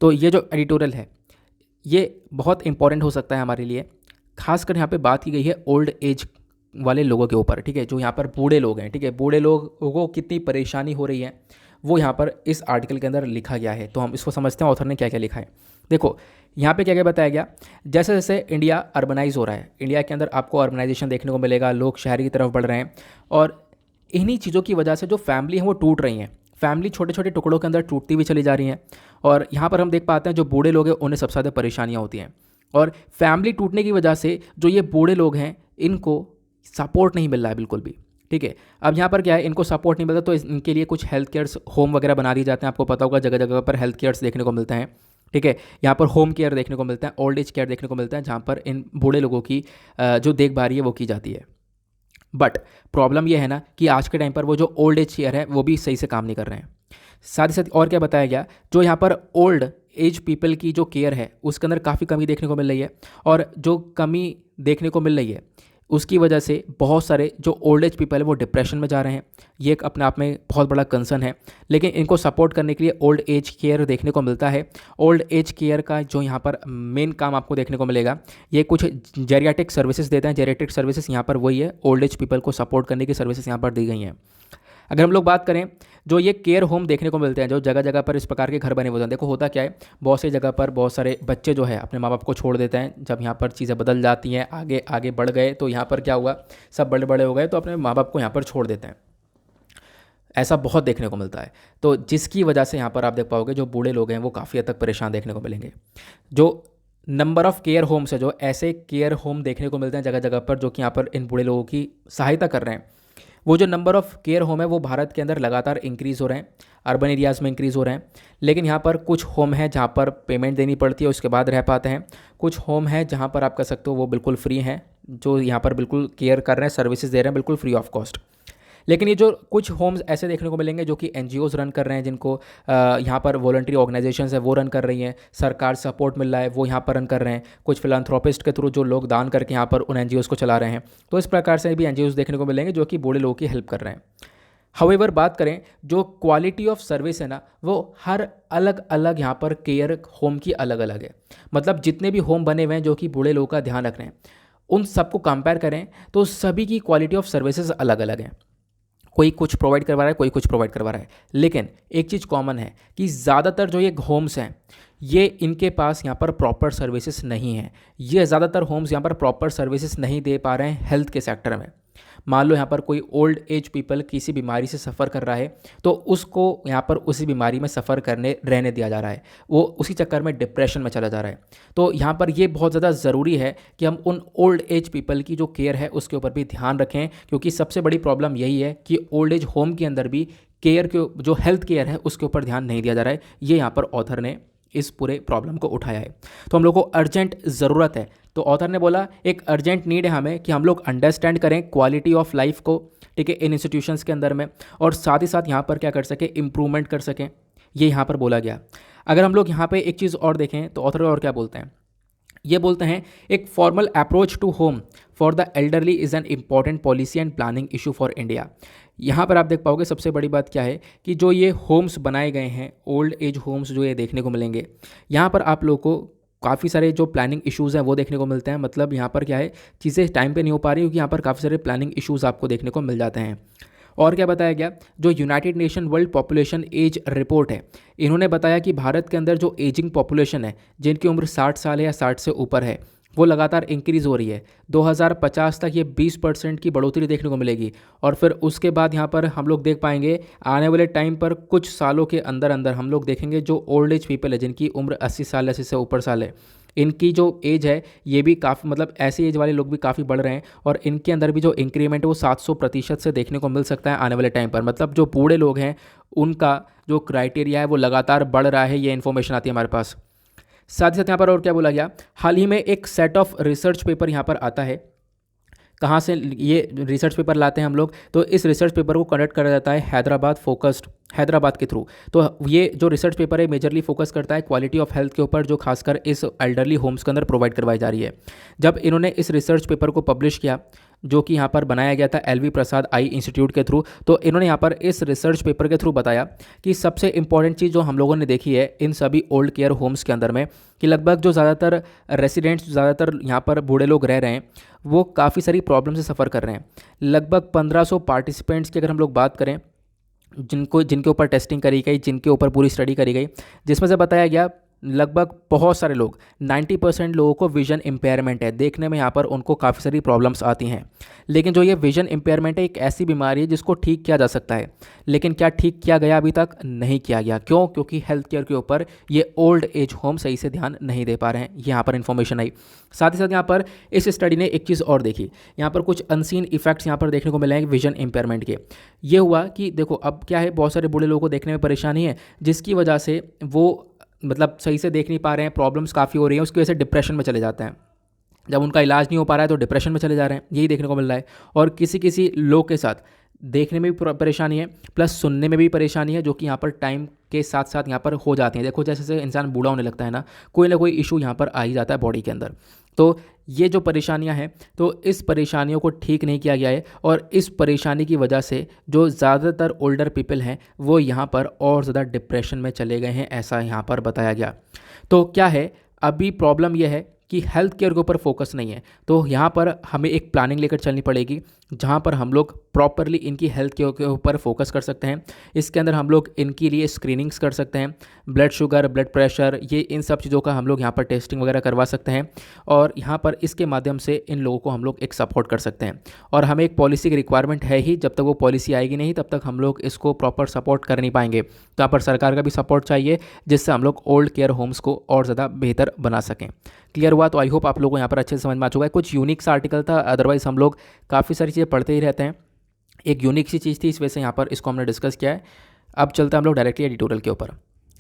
तो ये जो एडिटोरियल है ये बहुत इंपॉर्टेंट हो सकता है हमारे लिए। खासकर यहाँ पे बात की गई है ओल्ड एज वाले लोगों के ऊपर, ठीक है, जो यहाँ पर बूढ़े लोग हैं, ठीक है, बूढ़े लोगों को कितनी परेशानी हो रही है वो यहाँ पर इस आर्टिकल के अंदर लिखा गया है। तो हम इसको समझते हैं ऑथर ने क्या क्या लिखा है। देखो यहाँ पे क्या क्या बताया गया, जैसे जैसे इंडिया अर्बनाइज हो रहा है, इंडिया के अंदर आपको अर्बनाइजेशन देखने को मिलेगा, लोग शहरी की तरफ बढ़ रहे हैं, और इन्हीं चीज़ों की वजह से जो फैमिली है वो टूट रही हैं, फैमिली छोटे छोटे टुकड़ों के अंदर टूटती भी चली जा रही हैं। और यहाँ पर हम देख पाते हैं जो बूढ़े लोग हैं उन्हें सबसे ज़्यादा परेशानियाँ होती हैं, और फैमिली टूटने की वजह से जो ये बूढ़े लोग हैं इनको सपोर्ट नहीं मिल रहा है बिल्कुल भी, ठीक है। अब यहाँ पर क्या है, इनको सपोर्ट नहीं मिलता तो इनके लिए कुछ हेल्थ केयर्स होम वगैरह बना दिए जाते हैं, आपको पता होगा जगह जगह पर हेल्थ केयर्स देखने को मिलते हैं, ठीक है। यहाँ पर होम केयर देखने को मिलता है, ओल्ड एज केयर देखने को मिलता है, जहाँ पर इन बूढ़े लोगों की जो देखभाल है वो की जाती है। बट प्रॉब्लम यह है ना कि आज के टाइम पर वो जो ओल्ड एज केयर है वो भी सही से काम नहीं कर रहे हैं। साथ ही साथ और क्या बताया गया, जो यहाँ पर ओल्ड एज पीपल की जो केयर है उसके अंदर काफ़ी कमी देखने को मिल रही है, और जो कमी देखने को मिल रही है उसकी वजह से बहुत सारे जो ओल्ड एज पीपल है वो डिप्रेशन में जा रहे हैं। ये एक अपने आप में बहुत बड़ा कंसर्न है, लेकिन इनको सपोर्ट करने के लिए ओल्ड एज केयर देखने को मिलता है। ओल्ड एज केयर का जो यहाँ पर मेन काम आपको देखने को मिलेगा, ये कुछ जेरियाटिक सर्विसेज देते हैं। जेरियाटिक सर्विसेज यहाँ पर वही है, ओल्ड एज पीपल को सपोर्ट करने की सर्विसेज यहाँ पर दी गई हैं। अगर हम लोग बात करें, जो ये केयर होम देखने को मिलते हैं, जो जगह जगह पर इस प्रकार के घर बने हुए हैं, देखो होता क्या है, बहुत सी जगह पर बहुत सारे बच्चे जो है अपने माँ बाप को छोड़ देते हैं। जब यहाँ पर चीज़ें बदल जाती हैं, आगे आगे बढ़ गए, तो यहाँ पर क्या हुआ, सब बड़े बड़े हो गए तो अपने माँ बाप को यहाँ पर छोड़ देते हैं। ऐसा बहुत देखने को मिलता है, तो जिसकी वजह से यहाँ पर आप देख पाओगे जो बूढ़े लोग हैं वो काफ़ी हद तक परेशान देखने को मिलेंगे। जो नंबर ऑफ़ केयर होम्स है, जो ऐसे केयर होम देखने को मिलते हैं जगह जगह पर, जो कि यहाँ पर इन बूढ़े लोगों की सहायता कर रहे हैं, वो जो नंबर ऑफ़ केयर होम है वो भारत के अंदर लगातार इंक्रीज़ हो रहे हैं, अर्बन एरियाज़ में इंक्रीज़ हो रहे हैं। लेकिन यहाँ पर कुछ होम है जहाँ पर पेमेंट देनी पड़ती है, उसके बाद रह पाते हैं। कुछ होम है जहाँ पर आप कह सकते हो वो बिल्कुल फ्री हैं, जो यहाँ पर बिल्कुल केयर कर रहे हैं, सर्विसेज दे रहे हैं बिल्कुल फ्री ऑफ कॉस्ट। लेकिन ये जो कुछ होम्स ऐसे देखने को मिलेंगे जो कि एनजीओज़ रन कर रहे हैं, जिनको यहाँ पर वॉलंटरी ऑर्गेनाइजेशंस है वो रन कर रही हैं, सरकार सपोर्ट मिल रहा है वो यहाँ पर रन कर रहे हैं, कुछ फिलांथ्रोपिस्ट के थ्रू जो लोग दान करके यहाँ पर उन एनजीओज़ को चला रहे हैं। तो इस प्रकार से भी एनजीओज़ देखने को मिलेंगे जो कि बूढ़े लोगों की हेल्प कर रहे हैं। हाउएवर बात करें, जो क्वालिटी ऑफ सर्विस है ना, वो हर अलग अलग यहाँ पर केयर होम की अलग अलग है। मतलब जितने भी होम बने हुए हैं जो कि बूढ़े लोगों का ध्यान रख रहे हैं, उन सबको कंपेयर करें तो सभी की क्वालिटी ऑफ सर्विसेज अलग अलग है। कोई कुछ प्रोवाइड करवा रहा है, कोई कुछ प्रोवाइड करवा रहा है, लेकिन एक चीज़ कॉमन है कि ज़्यादातर जो ये होम्स हैं, ये इनके पास यहाँ पर प्रॉपर सर्विसेज नहीं है। ये ज़्यादातर होम्स यहाँ पर प्रॉपर सर्विसेज नहीं दे पा रहे हैं हेल्थ के सेक्टर में। मान लो यहाँ पर कोई ओल्ड एज पीपल किसी बीमारी से सफ़र कर रहा है, तो उसको यहाँ पर उसी बीमारी में सफ़र करने रहने दिया जा रहा है, वो उसी चक्कर में डिप्रेशन में चला जा रहा है। तो यहाँ पर ये बहुत ज़्यादा ज़रूरी है कि हम उन ओल्ड एज पीपल की जो केयर है उसके ऊपर भी ध्यान रखें, क्योंकि सबसे बड़ी प्रॉब्लम यही है कि ओल्ड एज होम के अंदर भी केयर के जो हेल्थ केयर है उसके ऊपर ध्यान नहीं दिया जा रहा है। ये यहाँ पर ऑथर ने इस पूरे प्रॉब्लम को उठाया है। तो हम लोग को अर्जेंट ज़रूरत है, तो ऑथर ने बोला एक अर्जेंट नीड है हमें कि हम लोग अंडरस्टैंड करें क्वालिटी ऑफ लाइफ को, ठीक है, इन इंस्टीट्यूशंस के अंदर में, और साथ ही साथ यहाँ पर क्या कर सकें, इम्प्रूवमेंट कर सकें। ये यहाँ पर बोला गया। अगर हम लोग यहाँ पे एक चीज़ और देखें तो ऑथर और क्या बोलते हैं, ये बोलते हैं एक formal approach to home for the elderly is an important policy and planning issue for India. यहाँ पर आप देख पाओगे सबसे बड़ी बात क्या है कि जो ये होम्स बनाए गए हैं, ओल्ड एज होम्स जो ये देखने को मिलेंगे, यहाँ पर आप लोगों को काफ़ी सारे जो प्लानिंग इश्यूज़ हैं वो देखने को मिलते हैं। मतलब यहाँ पर क्या है, चीज़ें टाइम पे नहीं हो पा रही, क्योंकि यहाँ पर काफ़ी सारे प्लानिंग इश्यूज़ आपको देखने को मिल जाते हैं। और क्या बताया गया, जो United Nation World Population age report है, इन्होंने बताया कि भारत के अंदर जो एजिंग पॉपुलेशन है, जिनकी उम्र 60 साल है या 60 से ऊपर है, वो लगातार इंक्रीज़ हो रही है। 2050 तक ये 20% की बढ़ोतरी देखने को मिलेगी। और फिर उसके बाद यहाँ पर हम लोग देख पाएंगे आने वाले टाइम पर कुछ सालों के अंदर अंदर हम लोग देखेंगे जो ओल्ड एज पीपल है, जिनकी उम्र 80 साल, 80 से ऊपर साल है, इनकी जो एज है ये भी काफ़ी, मतलब ऐसी एज वाले लोग भी काफ़ी बढ़ रहे हैं, और इनके अंदर भी जो इंक्रीमेंट है वो 700% से देखने को मिल सकता है आने वाले टाइम पर। मतलब जो बूढ़े लोग हैं उनका जो क्राइटेरिया है वो लगातार बढ़ रहा है, ये इन्फॉर्मेशन आती है हमारे पास। साथ ही साथ यहाँ पर और क्या बोला गया, हाल ही में एक सेट ऑफ रिसर्च पेपर यहाँ पर आता है। कहाँ से ये रिसर्च पेपर लाते हैं हम लोग, तो इस रिसर्च पेपर को कंडक्ट करा जाता है हैदराबाद के थ्रू। तो ये जो रिसर्च पेपर है मेजरली फोकस करता है क्वालिटी ऑफ हेल्थ के ऊपर, जो खासकर इस एल्डरली होम्स के अंदर प्रोवाइड करवाई जा रही है। जब इन्होंने इस रिसर्च पेपर को पब्लिश किया, जो कि यहाँ पर बनाया गया था एलवी प्रसाद आई इंस्टीट्यूट के थ्रू, तो इन्होंने यहाँ पर इस रिसर्च पेपर के थ्रू बताया कि सबसे इंपॉर्टेंट चीज़ जो हम लोगों ने देखी है इन सभी ओल्ड केयर होम्स के अंदर में, कि लगभग जो ज़्यादातर रेसिडेंट्स, ज़्यादातर यहाँ पर बूढ़े लोग रह रहे हैं, वो काफ़ी सारी प्रॉब्लम से सफ़र कर रहे हैं। लगभग 1500 पार्टिसिपेंट्स की अगर हम लोग बात करें, जिनके ऊपर टेस्टिंग करी गई, जिनके ऊपर पूरी स्टडी करी गई, जिसमें से बताया गया लगभग बहुत सारे लोग, 90% लोगों को विजन इम्पेयरमेंट है। देखने में यहाँ पर उनको काफ़ी सारी प्रॉब्लम्स आती हैं, लेकिन जो ये विजन इम्पेयरमेंट है एक ऐसी बीमारी है जिसको ठीक किया जा सकता है। लेकिन क्या ठीक किया गया? अभी तक नहीं किया गया। क्यों? क्योंकि हेल्थ केयर के ऊपर ये ओल्ड एज होम सही से ध्यान नहीं दे पा रहे हैं। यहाँ पर इन्फॉर्मेशन आई। साथ ही साथ यहाँ पर इस स्टडी ने एक चीज़ और देखी, यहाँ पर कुछ अनसीन इफेक्ट्स यहाँ पर देखने को मिले हैं विजन इम्पेयरमेंट के। ये हुआ कि देखो अब क्या है, बहुत सारे बूढ़े लोगों को देखने में परेशानी है, जिसकी वजह से वो मतलब सही से देख नहीं पा रहे हैं, प्रॉब्लम्स काफ़ी हो रही हैं, उसकी वजह से डिप्रेशन में चले जाते हैं। जब उनका इलाज नहीं हो पा रहा है तो डिप्रेशन में चले जा रहे हैं, यही देखने को मिल रहा है। और किसी किसी लोग के साथ देखने में भी परेशानी है, प्लस सुनने में भी परेशानी है, जो कि यहाँ पर टाइम के साथ साथ यहाँ पर हो जाती हैं। देखो जैसे जैसे इंसान बूढ़ा होने लगता है ना कोई इशू यहाँ पर आ ही जाता है बॉडी के अंदर। तो ये जो परेशानियां हैं, तो इस परेशानियों को ठीक नहीं किया गया है, और इस परेशानी की वजह से जो ज़्यादातर ओल्डर पीपल हैं वो यहाँ पर और ज़्यादा डिप्रेशन में चले गए हैं, ऐसा यहाँ पर बताया गया। तो क्या है, अभी प्रॉब्लम यह है कि हेल्थ केयर के ऊपर फोकस नहीं है। तो यहाँ पर हमें एक प्लानिंग लेकर चलनी पड़ेगी, जहाँ पर हम लोग प्रॉपरली इनकी हेल्थ केयर के ऊपर फोकस कर सकते हैं। इसके अंदर हम लोग इनके लिए स्क्रीनिंग्स कर सकते हैं, ब्लड शुगर, ब्लड प्रेशर, ये इन सब चीज़ों का हम लोग यहाँ पर टेस्टिंग वगैरह करवा सकते हैं, और यहाँ पर इसके माध्यम से इन लोगों को हम लोग एक सपोर्ट कर सकते हैं। और हमें एक पॉलिसी की रिक्वायरमेंट है ही, जब तक वो पॉलिसी आएगी नहीं तब तक हम लोग इसको प्रॉपर सपोर्ट कर नहीं पाएंगे। तो यहाँ पर सरकार का भी सपोर्ट चाहिए, जिससे हम लोग ओल्ड केयर होम्स को और ज़्यादा बेहतर बना सकें। क्लियर हुआ? तो आई होप आप लोगों को यहाँ पर अच्छे से समझ में आ चुका है। कुछ यूनिक सा आर्टिकल था, अदरवाइज हम लोग काफ़ी सारी चीज़ें पढ़ते ही रहते हैं। एक यूनिक सी चीज़ थी, इस वजह से यहाँ पर इसको हमने डिस्कस किया है। अब चलते हैं हम लोग डायरेक्टली एडिटोरियल के ऊपर,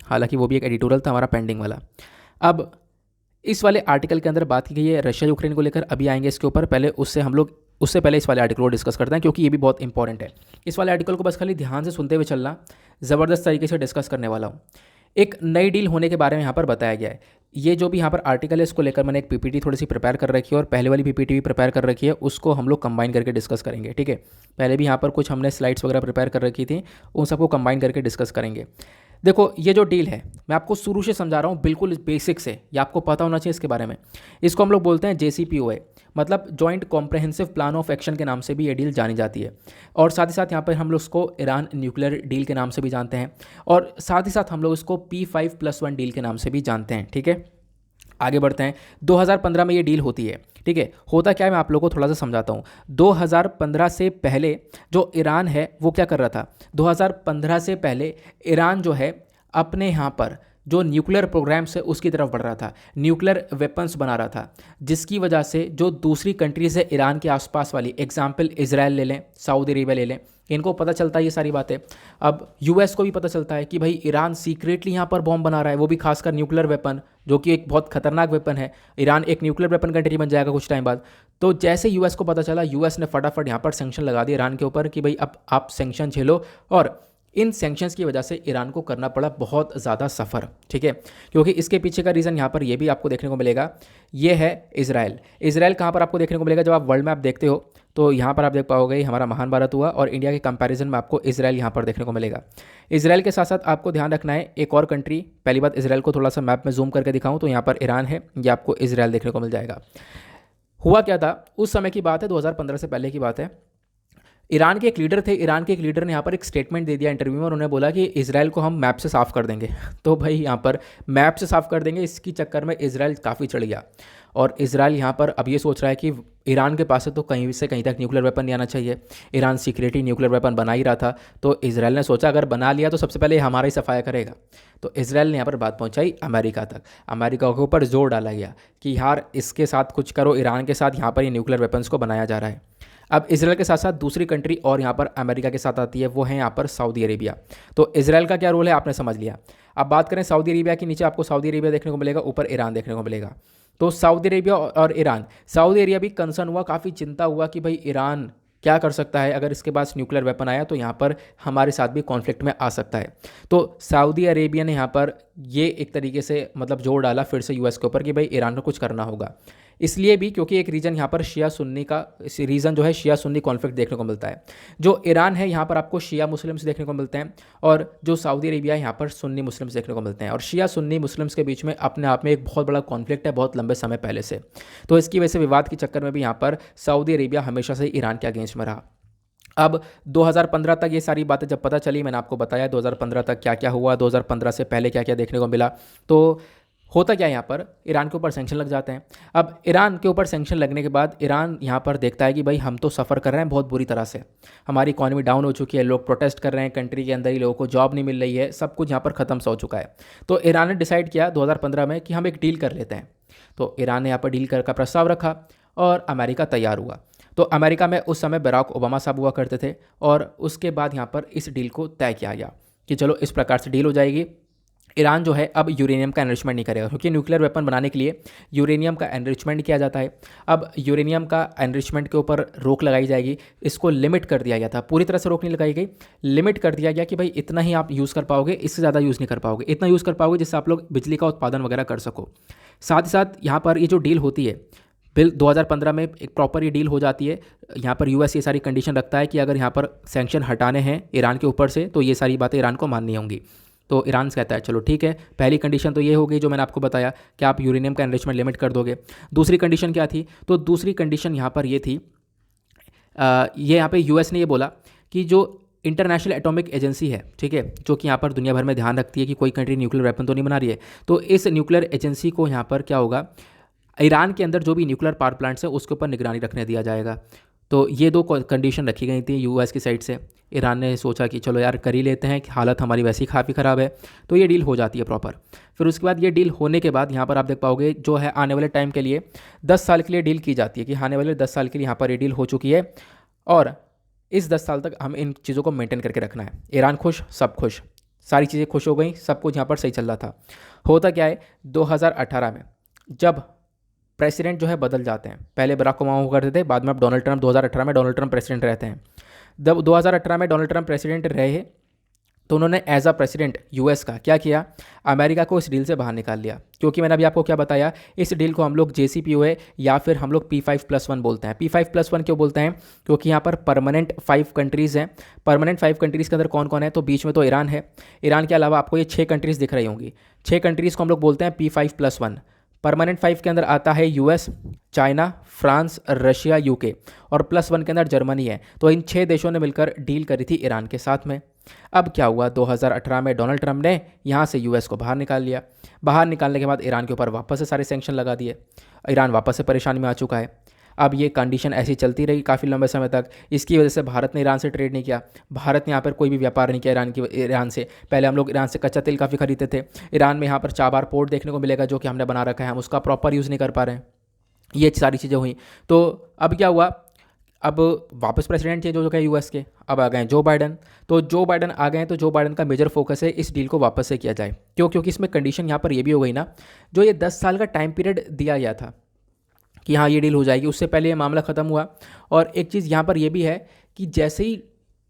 हालांकि वो भी एक एडिटोरियल था हमारा पेंडिंग वाला। अब इस वाले आर्टिकल के अंदर बात की गई है रशिया यूक्रेन को लेकर, अभी आएंगे इसके ऊपर। पहले उससे पहले इस वाले आर्टिकल को डिस्कस करते हैं, क्योंकि ये भी बहुत इंपॉर्टेंट है। इस वाले आर्टिकल को बस खाली ध्यान से सुनते हुए चलना, ज़बरदस्त तरीके से डिस्कस करने वाला हूँ। एक नई डील होने के बारे में यहाँ पर बताया गया है। ये जो भी यहाँ पर आर्टिकल है, इसको लेकर मैंने एक पीपीटी थोड़ी सी प्रिपेयर कर रखी है, और पहले वाली पीपीटी भी प्रिपेयर कर रखी है, उसको हम लोग कंबाइन करके डिस्कस करेंगे, ठीक है। पहले भी यहाँ पर कुछ हमने स्लाइड्स वगैरह प्रिपेयर कर रखी थी, उन सबको कंबाइन करके डिस्कस करेंगे। देखो, ये जो डील है मैं आपको शुरू से समझा रहा हूँ, बिल्कुल बेसिक से, ये आपको पता होना चाहिए इसके बारे में। इसको हम लोग बोलते हैं JCPOA, मतलब joint comprehensive plan of action के नाम से भी ये डील जानी जाती है। और साथ ही साथ यहाँ पर हम लोग इसको ईरान न्यूक्लियर डील के नाम से भी जानते हैं, और साथ ही साथ हम लोग इसको P5+1 डील के नाम से भी जानते हैं, ठीक है। आगे बढ़ते हैं। 2015 में ये डील होती है, ठीक है। होता क्या है, मैं आप लोगों को थोड़ा सा समझाता हूँ। 2015 से पहले जो ईरान है वो क्या कर रहा था, 2015 से पहले ईरान जो है अपने यहाँ पर जो न्यूक्लियर प्रोग्राम से उसकी तरफ बढ़ रहा था, न्यूक्लियर वेपन्स बना रहा था, जिसकी वजह से जो दूसरी कंट्रीज है ईरान के आसपास वाली, एग्जाम्पल इजराइल ले लें, सऊदी अरेबिया ले लें, इनको पता चलता है ये सारी बातें। अब यूएस को भी पता चलता है कि भाई ईरान सीक्रेटली यहाँ पर बॉम्ब बना रहा है, वो भी खासकर न्यूक्लियर वेपन, जो कि एक बहुत खतरनाक वेपन है। ईरान एक न्यूक्लियर वेपन कंट्री बन जाएगा कुछ टाइम बाद। तो जैसे यूएस को पता चला, यूएस ने फटाफट यहाँ पर सैंक्शन लगा दिए ईरान के ऊपर कि भाई अब आप सैंक्शन झेलो, और इन सैंक्शंस की वजह से ईरान को करना पड़ा बहुत ज़्यादा सफ़र, ठीक है। क्योंकि इसके पीछे का रीज़न यहाँ पर ये भी आपको देखने को मिलेगा, ये है इजराइल। इजराइल कहाँ पर आपको देखने को मिलेगा, जब आप वर्ल्ड मैप देखते हो तो यहाँ पर आप देख पाओगे हमारा महान भारत हुआ, और इंडिया के कंपैरिजन में आपको इजराइल यहाँ पर देखने को मिलेगा। इजराइल के साथ साथ आपको ध्यान रखना है एक और कंट्री। पहली बात, इजराइल को थोड़ा सा मैप में जूम करके दिखाऊँ तो यहाँ पर ईरान है, ये आपको इजराइल देखने को मिल जाएगा। हुआ क्या था, उस समय की बात है, 2015 से पहले की बात है। ईरान के एक लीडर थे, ईरान के एक लीडर ने यहाँ पर एक स्टेटमेंट दे दिया इंटरव्यू में, और उन्होंने बोला कि इजराइल को हम मैप से साफ़ कर देंगे। तो भाई यहाँ पर मैप से साफ़ कर देंगे, इसकी चक्कर में इजराइल काफ़ी चढ़ गया, और इजराइल यहाँ पर अब ये सोच रहा है कि ईरान के पास से तो कहीं से कहीं तक न्यूक्लियर वेपन नहीं आना चाहिए। ईरान सीक्रेटली न्यूक्लियर वेपन बना ही रहा था, तो इजराइल ने सोचा अगर बना लिया तो सबसे पहले हमारा ही सफाया करेगा। तो इजराइल ने यहाँ पर बात पहुँचाई अमेरिका तक। अमेरिका के ऊपर जोर डाला गया कि यार इसके साथ कुछ करो, ईरान के साथ यहाँ पर ये न्यूक्लियर वेपन्स को बनाया जा रहा है। अब इजराइल के साथ साथ दूसरी कंट्री और यहाँ पर अमेरिका के साथ आती है, वो है यहाँ पर सऊदी अरेबिया। तो इजराइल का क्या रोल है आपने समझ लिया। अब बात करें सऊदी अरेबिया की, नीचे आपको सऊदी अरेबिया देखने को मिलेगा, ऊपर ईरान देखने को मिलेगा। तो सऊदी अरेबिया और ईरान, सऊदी अरेबिया भी कंसर्न हुआ, काफ़ी चिंता हुआ कि भाई ईरान क्या कर सकता है, अगर इसके पास न्यूक्लियर वेपन आया तो यहाँ पर हमारे साथ भी कॉन्फ्लिक्ट में आ सकता है। तो सऊदी अरेबिया ने यहाँ पर ये एक तरीके से मतलब जोर डाला फिर से यूएस के ऊपर कि भाई ईरान को कुछ करना होगा। इसलिए भी क्योंकि एक रीजन यहाँ पर शिया सुन्नी का रीजन जो है, शिया सुन्नी कॉन्फ्लिक्ट देखने को मिलता है। जो ईरान है यहाँ पर आपको शिया मुस्लिम्स देखने को मिलते हैं, और जो सऊदी अरेबिया है यहाँ पर सुन्नी मुस्लिम्स देखने को मिलते हैं। और शिया सुन्नी मुस्लिम्स के बीच में अपने आप में एक बहुत बड़ा कॉन्फ्लिक्ट है, बहुत लंबे समय पहले से। तो इसकी वजह से विवाद के चक्कर में भी यहाँ पर सऊदी अरेबिया हमेशा से ईरान के अगेंस्ट में रहा। अब 2015 तक ये सारी बातें जब पता चली, मैंने आपको बताया 2015 तक क्या क्या हुआ, 2015 से पहले क्या क्या देखने को मिला। तो होता क्या है, यहाँ पर ईरान के ऊपर सैंक्शन लग जाते हैं। अब ईरान के ऊपर सैंक्शन लगने के बाद ईरान यहाँ पर देखता है कि भाई हम तो सफ़र कर रहे हैं बहुत बुरी तरह से, हमारी इकॉनमी डाउन हो चुकी है, लोग प्रोटेस्ट कर रहे हैं, कंट्री के अंदर ही लोगों को जॉब नहीं मिल रही है, सब कुछ यहाँ पर ख़त्म सा हो चुका है। तो ईरान ने डिसाइड किया 2015 में कि हम एक डील कर लेते हैं। तो ईरान ने यहाँ पर डील कर का प्रस्ताव रखा, और अमेरिका तैयार हुआ। तो अमेरिका में उस समय बराक ओबामा साहब हुआ करते थे, और उसके बाद यहाँ पर इस डील को तय किया गया कि चलो इस प्रकार से डील हो जाएगी। ईरान जो है अब यूरेनियम का एनरिचमेंट नहीं करेगा, क्योंकि न्यूक्लियर वेपन बनाने के लिए यूरेनियम का एनरिचमेंट किया जाता है। अब यूरेनियम का एनरिचमेंट के ऊपर रोक लगाई जाएगी, इसको लिमिट कर दिया गया था, पूरी तरह से रोक नहीं लगाई गई, लिमिट कर दिया गया कि भाई इतना ही आप यूज़ कर पाओगे, इससे ज़्यादा यूज़ नहीं कर पाओगे, इतना यूज़ कर पाओगे जिससे आप लोग बिजली का उत्पादन वगैरह कर सको। साथ ही साथ यहाँ पर ये जो डील होती है, बिल 2015 में एक प्रॉपर ये डील हो जाती है। यहाँ पर यूएस ये सारी कंडीशन रखता है कि अगर यहाँ पर सैंक्शन हटाने हैं ईरान के ऊपर से, तो ये सारी बातें ईरान को माननी होंगी। तो ईरान कहता है चलो ठीक है, पहली कंडीशन तो ये हो गई जो मैंने आपको बताया कि आप यूरेनियम का एनरिचमेंट लिमिट कर दोगे। दूसरी कंडीशन क्या थी, तो दूसरी कंडीशन यहाँ पर ये थी, ये यहाँ पे यूएस ने ये बोला कि जो इंटरनेशनल एटॉमिक एजेंसी है, ठीक है, जो कि यहाँ पर दुनिया भर में ध्यान रखती है कि कोई कंट्री न्यूक्लियर वेपन तो नहीं बना रही है, तो इस न्यूक्लियर एजेंसी को यहाँ पर क्या होगा, ईरान के अंदर जो भी न्यूक्लियर पावर प्लांट्स है उसके ऊपर निगरानी रखने दिया जाएगा। तो ये दो कंडीशन रखी गई थी यूएस की साइड से। ईरान ने सोचा कि चलो यार कर ही लेते हैं, कि हालत हमारी वैसी काफ़ी ख़राब है, तो ये डील हो जाती है प्रॉपर। फिर उसके बाद ये डील होने के बाद यहाँ पर आप देख पाओगे जो है आने वाले टाइम के लिए 10 साल के लिए डील की जाती है, कि आने वाले 10 साल के लिए यहाँ पर ये डील हो चुकी है और इस 10 साल तक हम इन चीज़ों को मेंटेन करके रखना है। ईरान खुश, सब खुश, सारी चीज़ें खुश हो गई, सब कुछ यहाँ पर सही चल रहा था। होता क्या है, 2018 में जब प्रेसिडेंट जो है बदल जाते हैं, पहले बराक ओबामा हुआ करते थे, बाद में अब डोनाल्ड ट्रंप, 2018 में डोनाल्ड ट्रंप प्रेसिडेंट रहते हैं। जब 2018 में डोनाल्ड ट्रंप प्रेसिडेंट रहे तो उन्होंने एज अ प्रेसिडेंट यूएस का क्या किया, अमेरिका को इस डील से बाहर निकाल लिया। क्योंकि मैंने अभी आपको क्या बताया, इस डील को हम लोग JCPOA या फिर हम लोग P5+1 बोलते हैं। P5+1 क्यों बोलते हैं, क्योंकि यहाँ पर परमानेंट 5 कंट्रीज़ हैं। परमानेंट 5 कंट्रीज़ के अंदर कौन कौन है, तो बीच में तो ईरान है, ईरान के अलावा आपको ये 6 कंट्रीज़ दिख रही होंगी। 6 कंट्रीज़ को हम लोग बोलते हैं P5+1। परमानेंट 5 के अंदर आता है US, China, France, Russia, UK, और +1 के अंदर जर्मनी है। तो इन 6 देशों ने मिलकर डील करी थी ईरान के साथ में। अब क्या हुआ, 2018 में डोनाल्ड ट्रंप ने यहाँ से यूएस को बाहर निकाल लिया। बाहर निकालने के बाद ईरान के ऊपर वापस से सारे सैंक्शन लगा दिए। ईरान वापस से परेशानी में आ चुका है। अब ये कंडीशन ऐसी चलती रही काफ़ी लंबे समय तक। इसकी वजह से भारत ने ईरान से ट्रेड नहीं किया, भारत ने यहाँ पर कोई भी व्यापार नहीं किया ईरान से। पहले हम लोग ईरान से कच्चा तेल काफ़ी खरीदते थे। ईरान में यहाँ पर चाबार पोर्ट देखने को मिलेगा जो कि हमने बना रखा है, हम उसका प्रॉपर यूज़ नहीं कर पा रहे हैं। ये सारी चीज़ें हुई। तो अब क्या हुआ, अब वापस प्रेसिडेंट चेंज हो चुका है यूएस के, अब आ गए जो बाइडन। तो जो बाइडन आ गए, तो जो बाइडन का मेजर फोकस है इस डील को वापस से किया जाए। क्यों, क्योंकि इसमें कंडीशन यहाँ पर ये भी हो गई ना, जो ये 10 साल का टाइम पीरियड दिया गया था कि हाँ ये डील हो जाएगी, उससे पहले ये मामला ख़त्म हुआ। और एक चीज़ यहाँ पर ये भी है कि जैसे ही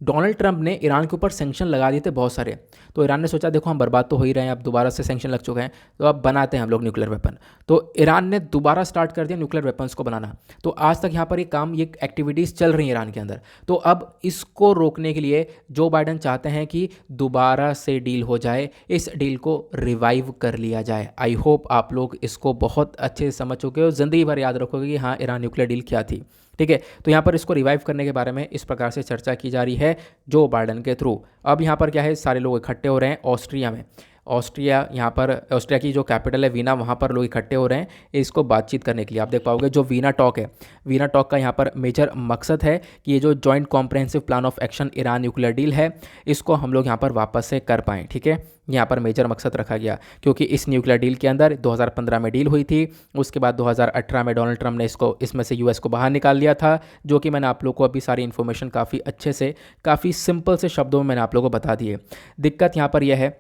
डोनाल्ड ट्रंप ने ईरान के ऊपर सैंक्शन लगा दिए थे बहुत सारे, तो ईरान ने सोचा देखो हम बर्बाद तो हो ही रहे हैं, अब दोबारा से सैंक्शन लग चुके हैं, तो अब बनाते हैं हम लोग न्यूक्लियर वेपन। तो ईरान ने दोबारा स्टार्ट कर दिया न्यूक्लियर वेपन्स को बनाना। तो आज तक यहाँ पर ये काम, ये एक्टिविटीज़ चल रही हैं ईरान के अंदर। तो अब इसको रोकने के लिए जो बाइडन चाहते हैं कि दोबारा से डील हो जाए, इस डील को रिवाइव कर लिया जाए। आई होप आप लोग इसको बहुत अच्छे से समझ चुके हो, ज़िंदगी भर याद रखोगे कि हाँ ईरान न्यूक्लियर डील क्या थी। ठीक है, तो यहाँ पर इसको रिवाइव करने के बारे में इस प्रकार से चर्चा की जा रही है जो बाइडन के थ्रू। अब यहाँ पर क्या है, सारे लोग इकट्ठे हो रहे हैं ऑस्ट्रिया में। ऑस्ट्रिया, यहाँ पर ऑस्ट्रिया की जो कैपिटल है वीना, वहाँ पर लोग इकट्ठे हो रहे हैं इसको बातचीत करने के लिए। आप देख पाओगे जो वीना टॉक है, वीना टॉक का यहाँ पर मेजर मकसद है कि ये जो joint comprehensive plan of action Iran nuclear deal है, इसको हम लोग यहाँ पर वापस से कर पाएँ। ठीक है, यहाँ पर मेजर मकसद रखा गया, क्योंकि इस न्यूक्लियर डील के अंदर 2015 में डील हुई थी, उसके बाद 2018 में डोनाल्ड ट्रंप ने इसमें से यूएस को बाहर निकाल लिया था, जो कि मैंने आप लोग को अभी सारी इन्फॉर्मेशन काफ़ी अच्छे से, काफ़ी सिंपल से शब्दों में मैंने आप लोगों को बता दी है। दिक्कत यहाँ पर यह है,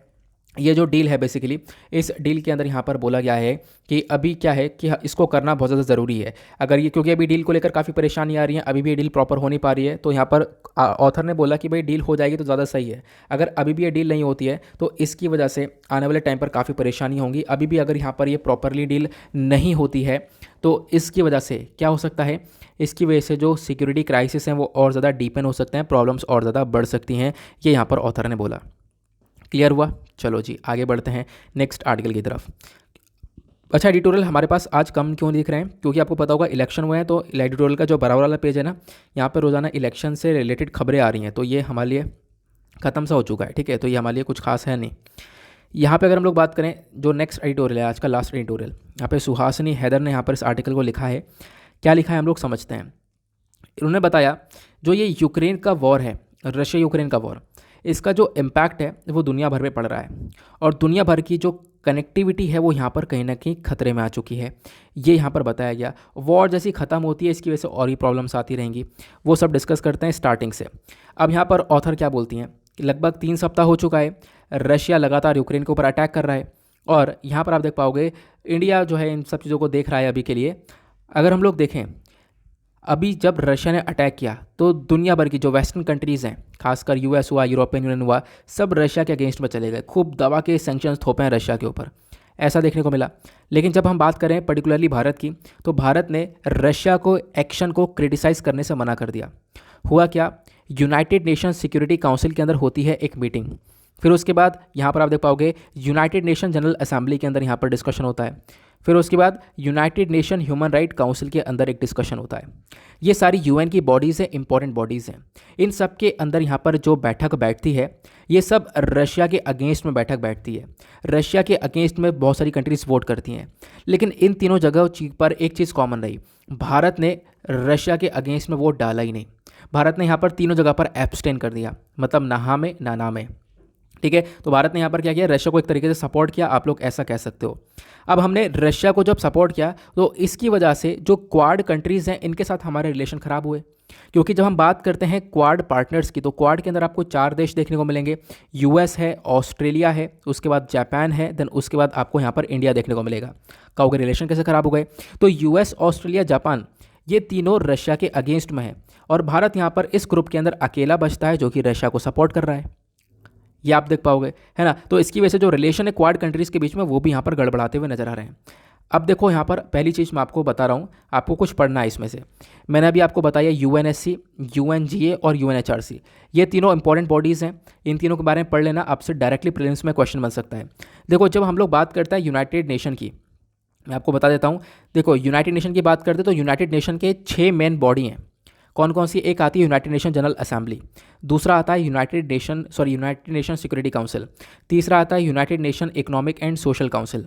ये जो डील है बेसिकली, इस डील के अंदर यहाँ पर बोला गया है कि अभी क्या है कि इसको करना बहुत ज़्यादा ज़रूरी है। अगर ये, क्योंकि अभी डील को लेकर काफ़ी परेशानी आ रही है, अभी भी ये डील प्रॉपर हो नहीं पा रही है, तो यहाँ पर ऑथर ने बोला कि भाई डील हो जाएगी तो ज़्यादा सही है। अगर अभी भी ये डील नहीं होती है तो इसकी वजह से आने वाले टाइम पर काफ़ी परेशानी होंगी। अभी भी अगर यहाँ पर ये प्रॉपरली डील नहीं होती है तो इसकी वजह से क्या हो सकता है, इसकी वजह से जो सिक्योरिटी क्राइसिस हैं वो और ज़्यादा डीपन हो सकते हैं, प्रॉब्लम्स और ज़्यादा बढ़ सकती हैं, ये यहाँ पर ऑथर ने बोला। क्लियर हुआ? चलो जी आगे बढ़ते हैं नेक्स्ट आर्टिकल की तरफ। अच्छा, एडिटोरियल हमारे पास आज कम क्यों दिख रहे हैं, क्योंकि आपको पता होगा इलेक्शन हुए हैं, तो एडिटोरियल का जो बराबर वाला पेज है ना, यहाँ पर रोज़ाना इलेक्शन से रिलेटेड खबरें आ रही हैं, तो ये हमारे लिए ख़त्म सा हो चुका है। ठीक है, तो ये हमारे लिए कुछ खास है नहीं। यहाँ पे अगर हम लोग बात करें, जो नेक्स्ट एडिटोरियल है, आज का लास्ट एडिटोरियल, यहाँ पे सुहासिनी हैदर ने यहाँ पर इस आर्टिकल को लिखा है। क्या लिखा है हम लोग समझते हैं। उन्होंने बताया जो ये यूक्रेन का वॉर है, रशिया यूक्रेन का वॉर, इसका जो इम्पैक्ट है वो दुनिया भर में पड़ रहा है, और दुनिया भर की जो कनेक्टिविटी है वो यहाँ पर कहीं ना कहीं खतरे में आ चुकी है। ये यहाँ पर बताया गया। वॉर जैसी ख़त्म होती है, इसकी वजह से और ही प्रॉब्लम्स आती रहेंगी, वो सब डिस्कस करते हैं स्टार्टिंग से। अब यहाँ पर ऑथर क्या बोलती हैं कि लगभग 3 सप्ताह हो चुका है, रशिया लगातार यूक्रेन के ऊपर अटैक कर रहा है, और यहाँ पर आप देख पाओगे इंडिया जो है इन सब चीज़ों को देख रहा है अभी के लिए। अगर हम लोग देखें, अभी जब रशिया ने अटैक किया तो दुनिया भर की जो वेस्टर्न कंट्रीज़ हैं, खासकर यूएस हुआ, यूरोपियन यूनियन हुआ, सब रशिया के अगेंस्ट में चले गए, खूब दबा के सैंक्शंस थोपे हैं रशिया के ऊपर, ऐसा देखने को मिला। लेकिन जब हम बात करें पर्टिकुलरली भारत की, तो भारत ने रशिया को एक्शन को क्रिटिसाइज़ करने से मना कर दिया। हुआ क्या, यूनाइटेड नेशंस सिक्योरिटी काउंसिल के अंदर होती है एक मीटिंग, फिर उसके बाद यहाँ पर आप देख पाओगे यूनाइटेड नेशन जनरल असेंबली के अंदर यहाँ पर डिस्कशन होता है, फिर उसके बाद United nation human right council के अंदर एक डिस्कशन होता है। ये सारी यूएन की बॉडीज़ हैं, इंपॉर्टेंट बॉडीज़ हैं। इन सब के अंदर यहाँ पर जो बैठक बैठती है ये सब रशिया के अगेंस्ट में बैठक बैठती है। रशिया के अगेंस्ट में बहुत सारी कंट्रीज वोट करती हैं, लेकिन इन तीनों जगह पर एक चीज़ कॉमन रही, भारत ने रशिया के अगेंस्ट में वोट डाला ही नहीं। भारत ने यहाँ पर तीनों जगह पर एब्सटेन कर दिया, मतलब ना हाँ में ना में। ठीक है, तो भारत ने यहाँ पर क्या किया, रशिया को एक तरीके से सपोर्ट किया, आप लोग ऐसा कह सकते हो। अब हमने रशिया को जब सपोर्ट किया तो इसकी वजह से जो क्वाड कंट्रीज़ हैं इनके साथ हमारे रिलेशन ख़राब हुए, क्योंकि जब हम बात करते हैं क्वाड पार्टनर्स की तो क्वाड के अंदर आपको 4 देश देखने को मिलेंगे। यूएस है, ऑस्ट्रेलिया है, उसके बाद जापान है, देन उसके बाद आपको यहाँ पर इंडिया देखने को मिलेगा। कहोगे रिलेशन कैसे ख़राब हो गए, तो यूएस, ऑस्ट्रेलिया, जापान ये तीनों रशिया के अगेंस्ट में है और भारत यहाँ पर इस ग्रुप के अंदर अकेला बचता है जो कि रशिया को सपोर्ट कर रहा है। ये आप देख पाओगे, है ना। तो इसकी वजह से जो रिलेशन है क्वाड कंट्रीज़ के बीच में वो भी यहाँ पर गड़बड़ाते हुए नजर आ रहे हैं। अब देखो यहाँ पर पहली चीज़ मैं आपको बता रहा हूँ, आपको कुछ पढ़ना है इसमें से। मैंने अभी आपको बताया यूएनएससी, यूएनजीए और यूएनएचआरसी, ये तीनों इंपॉर्टेंट बॉडीज़ हैं। इन तीनों के बारे में पढ़ लेना, आपसे डायरेक्टली प्रीलिम्स में क्वेश्चन बन सकता है। देखो जब हम लोग बात करते हैं यूनाइटेड नेशन की, मैं आपको बता देता हूँ। देखो यूनाइटेड नेशन की बात करते हैं तो यूनाइटेड नेशन के 6 मेन बॉडी हैं। कौन कौन सी, एक आती है यूनाइटेड नेशन जनरल असेंबली, दूसरा आता है यूनाइटेड नेशन सिक्योरिटी काउंसिल, तीसरा आता है United nation economic and social council,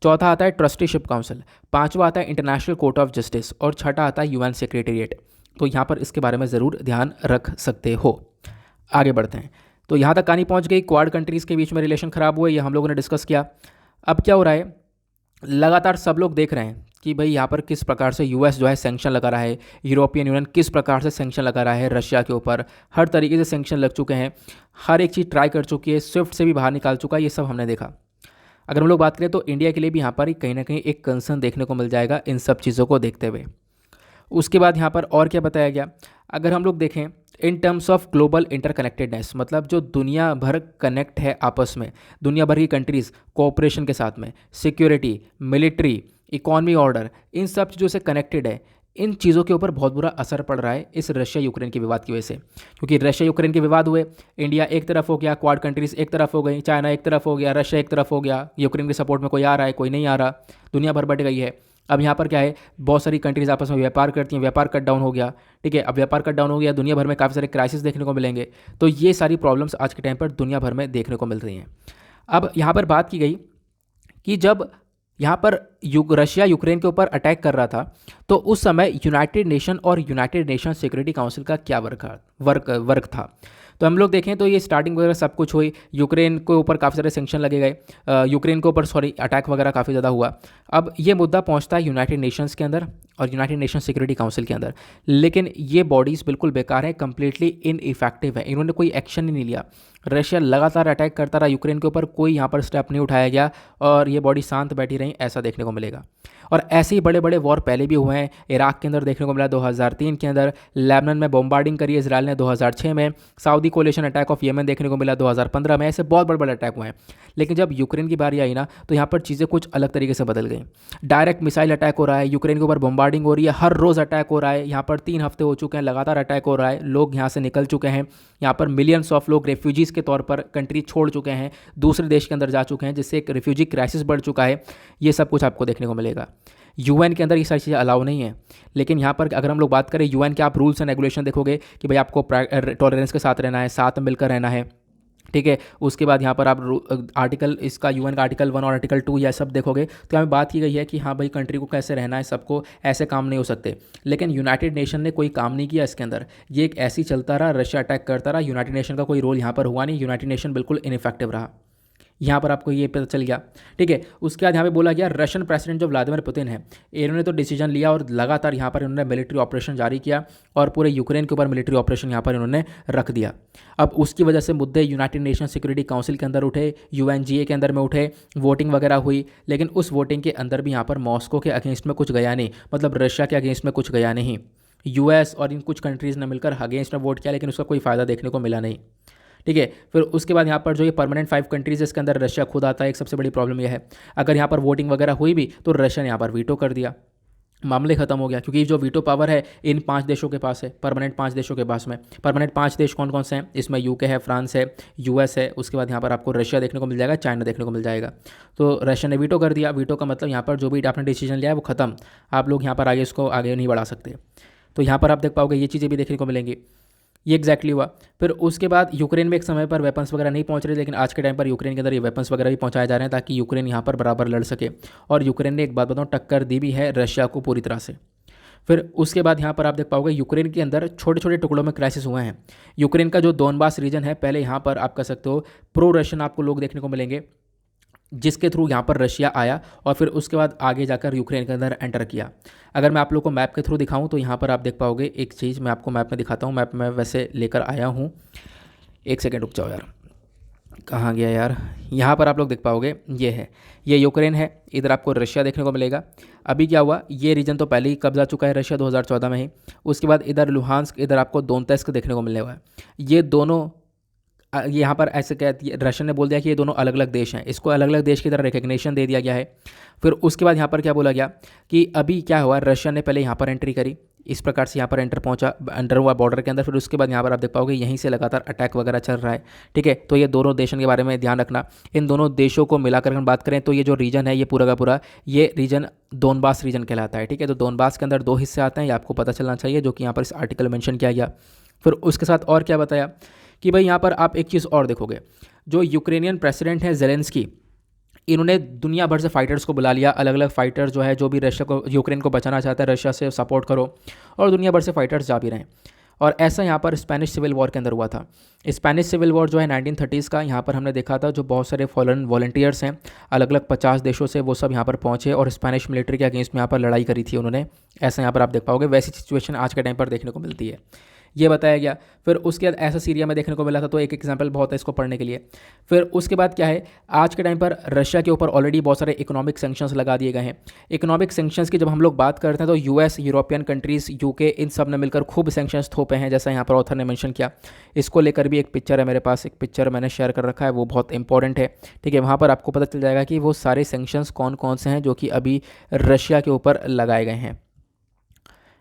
चौथा आता है ट्रस्टीशिप काउंसिल, पांचवा आता है इंटरनेशनल कोर्ट ऑफ जस्टिस और छठा आता है यूएन सेक्रेटेरिएट। तो यहाँ पर इसके बारे में ज़रूर ध्यान रख सकते हो। आगे बढ़ते हैं। तो यहाँ तक कहानी पहुँच गई, क्वाड कंट्रीज़ के बीच में रिलेशन ख़राब हुए, ये हम लोगों ने डिस्कस किया। अब क्या हो रहा है, लगातार सब लोग देख रहे हैं कि भाई यहाँ पर किस प्रकार से यूएस जो है सैंक्शन लगा रहा है, यूरोपियन यूनियन किस प्रकार से सैंक्शन लगा रहा है रशिया के ऊपर, हर तरीके से सैंक्शन लग चुके हैं, हर एक चीज़ ट्राई कर चुकी है, स्विफ्ट से भी बाहर निकाल चुका है, ये सब हमने देखा। अगर हम लोग बात करें तो इंडिया के लिए भी यहाँ पर कहीं ना कहीं एक कंसर्न देखने को मिल जाएगा इन सब चीज़ों को देखते हुए। उसके बाद यहाँ पर और क्या बताया गया, अगर हम लोग देखें in terms of global interconnectedness, मतलब जो दुनिया भर कनेक्ट है आपस में, दुनिया भर की कंट्रीज़ कोऑपरेशन के साथ में, सिक्योरिटी, मिलिट्री, इकॉनमी ऑर्डर, इन सब चीज़ों से कनेक्टेड है। इन चीज़ों के ऊपर बहुत बुरा असर पड़ रहा है इस रशिया यूक्रेन के विवाद की वजह से, क्योंकि रशिया यूक्रेन के विवाद हुए, इंडिया एक तरफ हो गया, क्वाड कंट्रीज़ एक तरफ हो गई, चाइना एक तरफ हो गया, रशिया एक तरफ हो गया, यूक्रेन के सपोर्ट में कोई आ रहा है, कोई नहीं आ रहा, दुनिया भर बढ़ गई है। अब यहाँ पर क्या है, बहुत सारी कंट्रीज़ आपस में व्यापार करती हैं, व्यापार कट डाउन हो गया। ठीक है, अब व्यापार कट डाउन हो गया, दुनिया भर में काफ़ी सारे क्राइसिस देखने को मिलेंगे। तो ये सारी प्रॉब्लम्स आज के टाइम पर दुनिया भर में देखने को मिल रही हैं। अब यहाँ पर बात की गई कि जब यहाँ पर रशिया यूक्रेन के ऊपर अटैक कर रहा था तो उस समय यूनाइटेड नेशन और यूनाइटेड नेशन सिक्योरिटी काउंसिल का क्या वर्क था। तो हम लोग देखें तो ये स्टार्टिंग वगैरह सब कुछ हुई, यूक्रेन के ऊपर काफ़ी सारे सैंक्शन लगे गए, यूक्रेन के ऊपर अटैक वगैरह काफ़ी ज़्यादा हुआ। अब ये मुद्दा पहुंचता है यूनाइटेड नेशंस के अंदर और यूनाइटेड नेशन सिक्योरिटी काउंसिल के अंदर, लेकिन ये बॉडीज़ बिल्कुल बेकार हैं, कंप्लीटली इनइफेक्टिव है, इन्होंने कोई एक्शन ही नहीं लिया। रशिया लगातार अटैक करता रहा यूक्रेन के ऊपर, कोई यहाँ पर स्टेप नहीं उठाया गया और ये बॉडी शांत बैठी रही, ऐसा देखने को मिलेगा। और ऐसे ही बड़े बड़े वॉर पहले भी हुए हैं, इराक के अंदर देखने को मिला 2003 के अंदर, लेबनान में बॉम्बार्डिंग करी इसराइल ने 2006 में, सऊदी कोलिशन अटैक ऑफ येमन देखने को मिला 2015 में, ऐसे बहुत बड़े बड़े अटैक हुए हैं। लेकिन जब यूक्रेन की बारी आई ना तो यहाँ पर चीज़ें कुछ अलग तरीके से बदल गई। डायरेक्ट मिसाइल अटैक हो रहा है, यूक्रेन के ऊपर बॉम्बार्डिंग हो रही है, हर रोज़ अटैक हो रहा है, यहाँ पर 3 हफ्ते हो चुके हैं लगातार अटैक हो रहा है, लोग यहाँ से निकल चुके हैं, यहाँ पर मिलियंस ऑफ लोग रेफ्यूजीज़ के तौर पर कंट्री छोड़ चुके हैं, दूसरे देश के अंदर जा चुके हैं, जिससे एक रेफ्यूजी क्राइसिस बढ़ चुका है। ये सब कुछ आपको देखने को मिलेगा। यूएन के अंदर ये सारी चीज़ें अलाउ नहीं है, लेकिन यहाँ पर अगर हम लोग बात करें यूएन के, आप रूल्स एंड रेगुलेशन देखोगे कि भाई आपको टॉलरेंस के साथ रहना है, साथ मिलकर रहना है। ठीक है, उसके बाद यहाँ पर आप आर्टिकल इसका यूएन का आर्टिकल 1 और आर्टिकल 2 यह सब देखोगे तो यहाँ बात की गई है कि हाँ भाई कंट्री को कैसे रहना है, सबको ऐसे काम नहीं हो सकते। लेकिन यूनाइटेड नेशन ने कोई काम नहीं किया इसके अंदर, ये एक ऐसी चलता रहा, रशिया अटैक करता रहा, यूनाइटेड नेशन का कोई रोल यहाँ पर हुआ नहीं, यूनाइटेड नेशन बिल्कुल इनइफेक्टिव रहा। यहाँ पर आपको ये पता चल गया। ठीक है, उसके बाद यहाँ पे बोला गया रशियन प्रेसिडेंट जो व्लादिमीर पुतिन है, इन्होंने तो डिसीजन लिया और लगातार यहाँ पर इन्होंने मिलिट्री ऑपरेशन जारी किया और पूरे यूक्रेन के ऊपर मिलिट्री ऑपरेशन यहाँ पर इन्होंने रख दिया। अब उसकी वजह से मुद्दे यूनाइटेड नेशन सिक्योरिटी काउंसिल के अंदर उठे, यूएनजीए के अंदर में उठे, वोटिंग वगैरह हुई, लेकिन उस वोटिंग के अंदर भी यहाँ पर मॉस्को के अगेंस्ट में कुछ गया नहीं, मतलब रशिया के अगेंस्ट में कुछ गया नहीं। यूएस और इन कुछ कंट्रीज़ ने मिलकर अगेंस्ट में वोट किया, लेकिन उसका कोई फ़ायदा देखने को मिला नहीं। ठीक है, फिर उसके बाद यहाँ पर जो ये परमानेंट 5 कंट्रीज़ इसके अंदर रशिया खुद आता है। एक सबसे बड़ी प्रॉब्लम यह है, अगर यहाँ पर वोटिंग वगैरह हुई भी तो रशिया ने यहाँ पर वीटो कर दिया। मामले ख़त्म हो गया, क्योंकि जो वीटो पावर है इन 5 देशों के पास है, परमानेंट 5 देशों के पास में। परमानेंट 5 देश कौन कौन से हैं? इसमें यूके है, फ्रांस है, यूएस है, उसके बाद यहाँ पर आपको रशिया देखने को मिल जाएगा, चाइना देखने को मिल जाएगा। तो रशिया ने वीटो कर दिया। वीटो का मतलब यहाँ पर जो भी आपने डिसीजन लिया है वो ख़त्म, आप लोग यहाँ पर आगे इसको आगे नहीं बढ़ा सकते। तो यहाँ पर आप देख पाओगे ये चीज़ें भी देखने को मिलेंगी। ये एग्जैक्टली हुआ। फिर उसके बाद यूक्रेन में एक समय पर वेपन्स वगैरह नहीं पहुंच रहे, लेकिन आज के टाइम पर यूक्रेन के अंदर ये वेपन्स वगैरह भी पहुंचाए जा रहे हैं, ताकि यूक्रेन यहाँ पर बराबर लड़ सके। और यूक्रेन ने एक बात बताऊँ, टक्कर दी भी है रशिया को पूरी तरह से। फिर उसके बाद यहाँ पर आप देख पाओगे यूक्रेन के अंदर छोटे छोटे टुकड़ों में क्राइसिस हुए हैं। यूक्रेन का जो दोनबास रीजन है, पहले यहाँ पर आप कह सकते हो प्रो रशियन आपको लोग देखने को मिलेंगे, जिसके थ्रू यहाँ पर रशिया आया और फिर उसके बाद आगे जाकर यूक्रेन के अंदर एंटर किया। अगर मैं आप लोग को मैप के थ्रू दिखाऊं तो यहाँ पर आप देख पाओगे एक चीज़, मैं आपको मैप में दिखाता हूँ। मैप में वैसे लेकर आया हूँ, एक सेकेंड रुक जाओ यार, कहाँ गया यार। यहाँ पर आप लोग देख पाओगे ये है, ये यूक्रेन है, इधर आपको रशिया देखने को मिलेगा। अभी क्या हुआ, ये रीजन तो पहले ही कब्जा चुका है रशिया 2014 में ही। उसके बाद इधर लुहांस्क, इधर आपको दोनेत्स्क देखने को मिलने वाला है। ये दोनों यहाँ पर ऐसे कहती है, रशियन ने बोल दिया कि ये दोनों अलग अलग देश हैं, इसको अलग अलग देश की तरह रिकग्निशन दे दिया गया है। फिर उसके बाद यहाँ पर क्या बोला गया कि अभी क्या हुआ, रशिया ने पहले यहाँ पर एंट्री करी, इस प्रकार से यहाँ पर एंटर हुआ बॉर्डर के अंदर। फिर उसके बाद यहाँ पर आप देख पाओगे यहीं से लगातार अटैक वगैरह चल रहा है। ठीक है, तो ये दोनों देशों के बारे में ध्यान रखना। इन दोनों देशों को मिलाकर हम बात करें तो ये जो रीजन है ये पूरा का पूरा ये रीजन दोनबास रीजन कहलाता है। ठीक है, तो दोनबास के अंदर 2 हिस्से आते हैं, ये आपको पता चलना चाहिए, जो कि यहाँ पर इस आर्टिकल में मेंशन किया गया। फिर उसके साथ और क्या बताया कि भाई यहाँ पर आप एक चीज़ और देखोगे, जो यूक्रेनियन प्रेसिडेंट है जेलेंस्की, इन्होंने दुनिया भर से फाइटर्स को बुला लिया। अलग अलग फाइटर्स जो है, जो भी रशिया को यूक्रेन को बचाना चाहता है, रशिया से सपोर्ट करो, और दुनिया भर से फाइटर्स जा भी रहे हैं। और ऐसा यहाँ पर स्पेनिश सिविल वॉर के अंदर हुआ था। स्पेनिश सिविल वॉर जो है 1930s का, यहाँ पर हमने देखा था जो बहुत सारे फॉरेन वॉलंटियर्स हैं अलग अलग 50 देशों से, वो सब यहाँ पर पहुँचे और स्पेनिश मिलिट्री के अगेंस्ट में यहाँ पर लड़ाई करी थी उन्होंने। ऐसा यहाँ पर आप देख पाओगे, वैसी सिचुएशन आज के टाइम पर देखने को मिलती है, ये बताया गया। फिर उसके बाद ऐसा सीरिया में देखने को मिला था, तो एक एग्जांपल बहुत है इसको पढ़ने के लिए। फिर उसके बाद क्या है, आज के टाइम पर रशिया के ऊपर ऑलरेडी बहुत सारे इकोनॉमिक सैंक्शंस लगा दिए गए हैं। इकोनॉमिक सैंक्शंस की जब हम लोग बात करते हैं तो यूएस, यूरोपियन कंट्रीज़, यूके, इन सब ने मिलकर खूब सैंक्शंस थोपे हैं, जैसा यहाँ पर ऑथर ने मेंशन किया। इसको लेकर भी एक पिक्चर है मेरे पास, एक पिक्चर मैंने शेयर कर रखा है, वो बहुत इंपॉर्टेंट है। ठीक है, वहाँ पर आपको पता चल जाएगा कि वो सारे सैंक्शंस कौन कौन से हैं जो कि अभी रशिया के ऊपर लगाए गए हैं।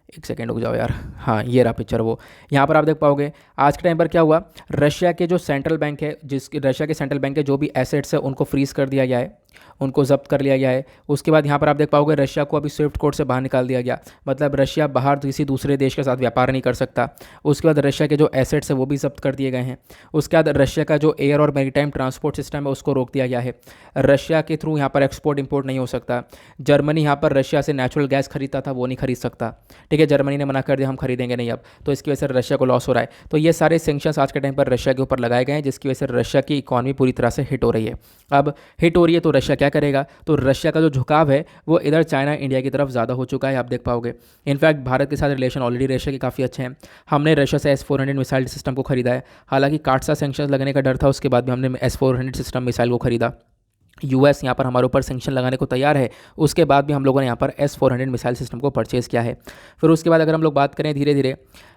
एक सेकेंड रुक जाओ यार, हाँ ये रहा पिक्चर। वो यहाँ पर आप देख पाओगे आज के टाइम पर क्या हुआ, रशिया के जो सेंट्रल बैंक है, रशिया के सेंट्रल बैंक के जो भी एसेट्स है उनको फ्रीज कर दिया गया है, उनको जब्त कर लिया गया है। उसके बाद यहाँ पर आप देख पाओगे रशिया को अभी स्विफ्ट कोड से बाहर निकाल दिया गया, मतलब रशिया बाहर किसी दूसरे देश के साथ व्यापार नहीं कर सकता। उसके बाद रशिया के जो एसेट्स है वो भी जब्त कर दिए गए हैं। उसके बाद रशिया का जो एयर और मैरीटाइम ट्रांसपोर्ट सिस्टम है उसको रोक दिया गया है, रशिया के थ्रू यहाँ पर एक्सपोर्ट इंपोर्ट नहीं हो सकता। जर्मनी यहाँ पर रशिया से नेचुरल गैस खरीदता था, वो नहीं खरीद सकता। ठीक है, जर्मनी ने मना कर दिया हम खरीदेंगे नहीं अब, तो इसकी वजह से रशिया को लॉस हो रहा है। तो ये सारे सेंक्शंस आज के टाइम पर रशिया के ऊपर लगाए गए हैं, जिसकी वजह से रशिया की इकॉनमी पूरी तरह से हिट हो रही है। अब हिट हो रही है तो रशिया क्या करेगा, तो रशिया का जो झुकाव है वो इधर चाइना इंडिया की तरफ ज़्यादा हो चुका है, आप देख पाओगे। इनफैक्ट भारत के साथ रिलेशन ऑलरेडी रशिया के काफ़ी अच्छे हैं। हमने रशिया से S-400 मिसाइल सिस्टम को खरीदा है, हालांकि काटसा सैंक्शन लगने का डर था, उसके बाद भी हमने S-400 सिस्टम मिसाइल को खरीदा। यूएस यहाँ पर हमारे ऊपर सेंक्शन लगाने को तैयार है, उसके बाद भी हम लोगों ने यहाँ पर S-400 मिसाइल सिस्टम को परचेज़ किया है। फिर उसके बाद अगर हम लोग बात करें धीरे धीरे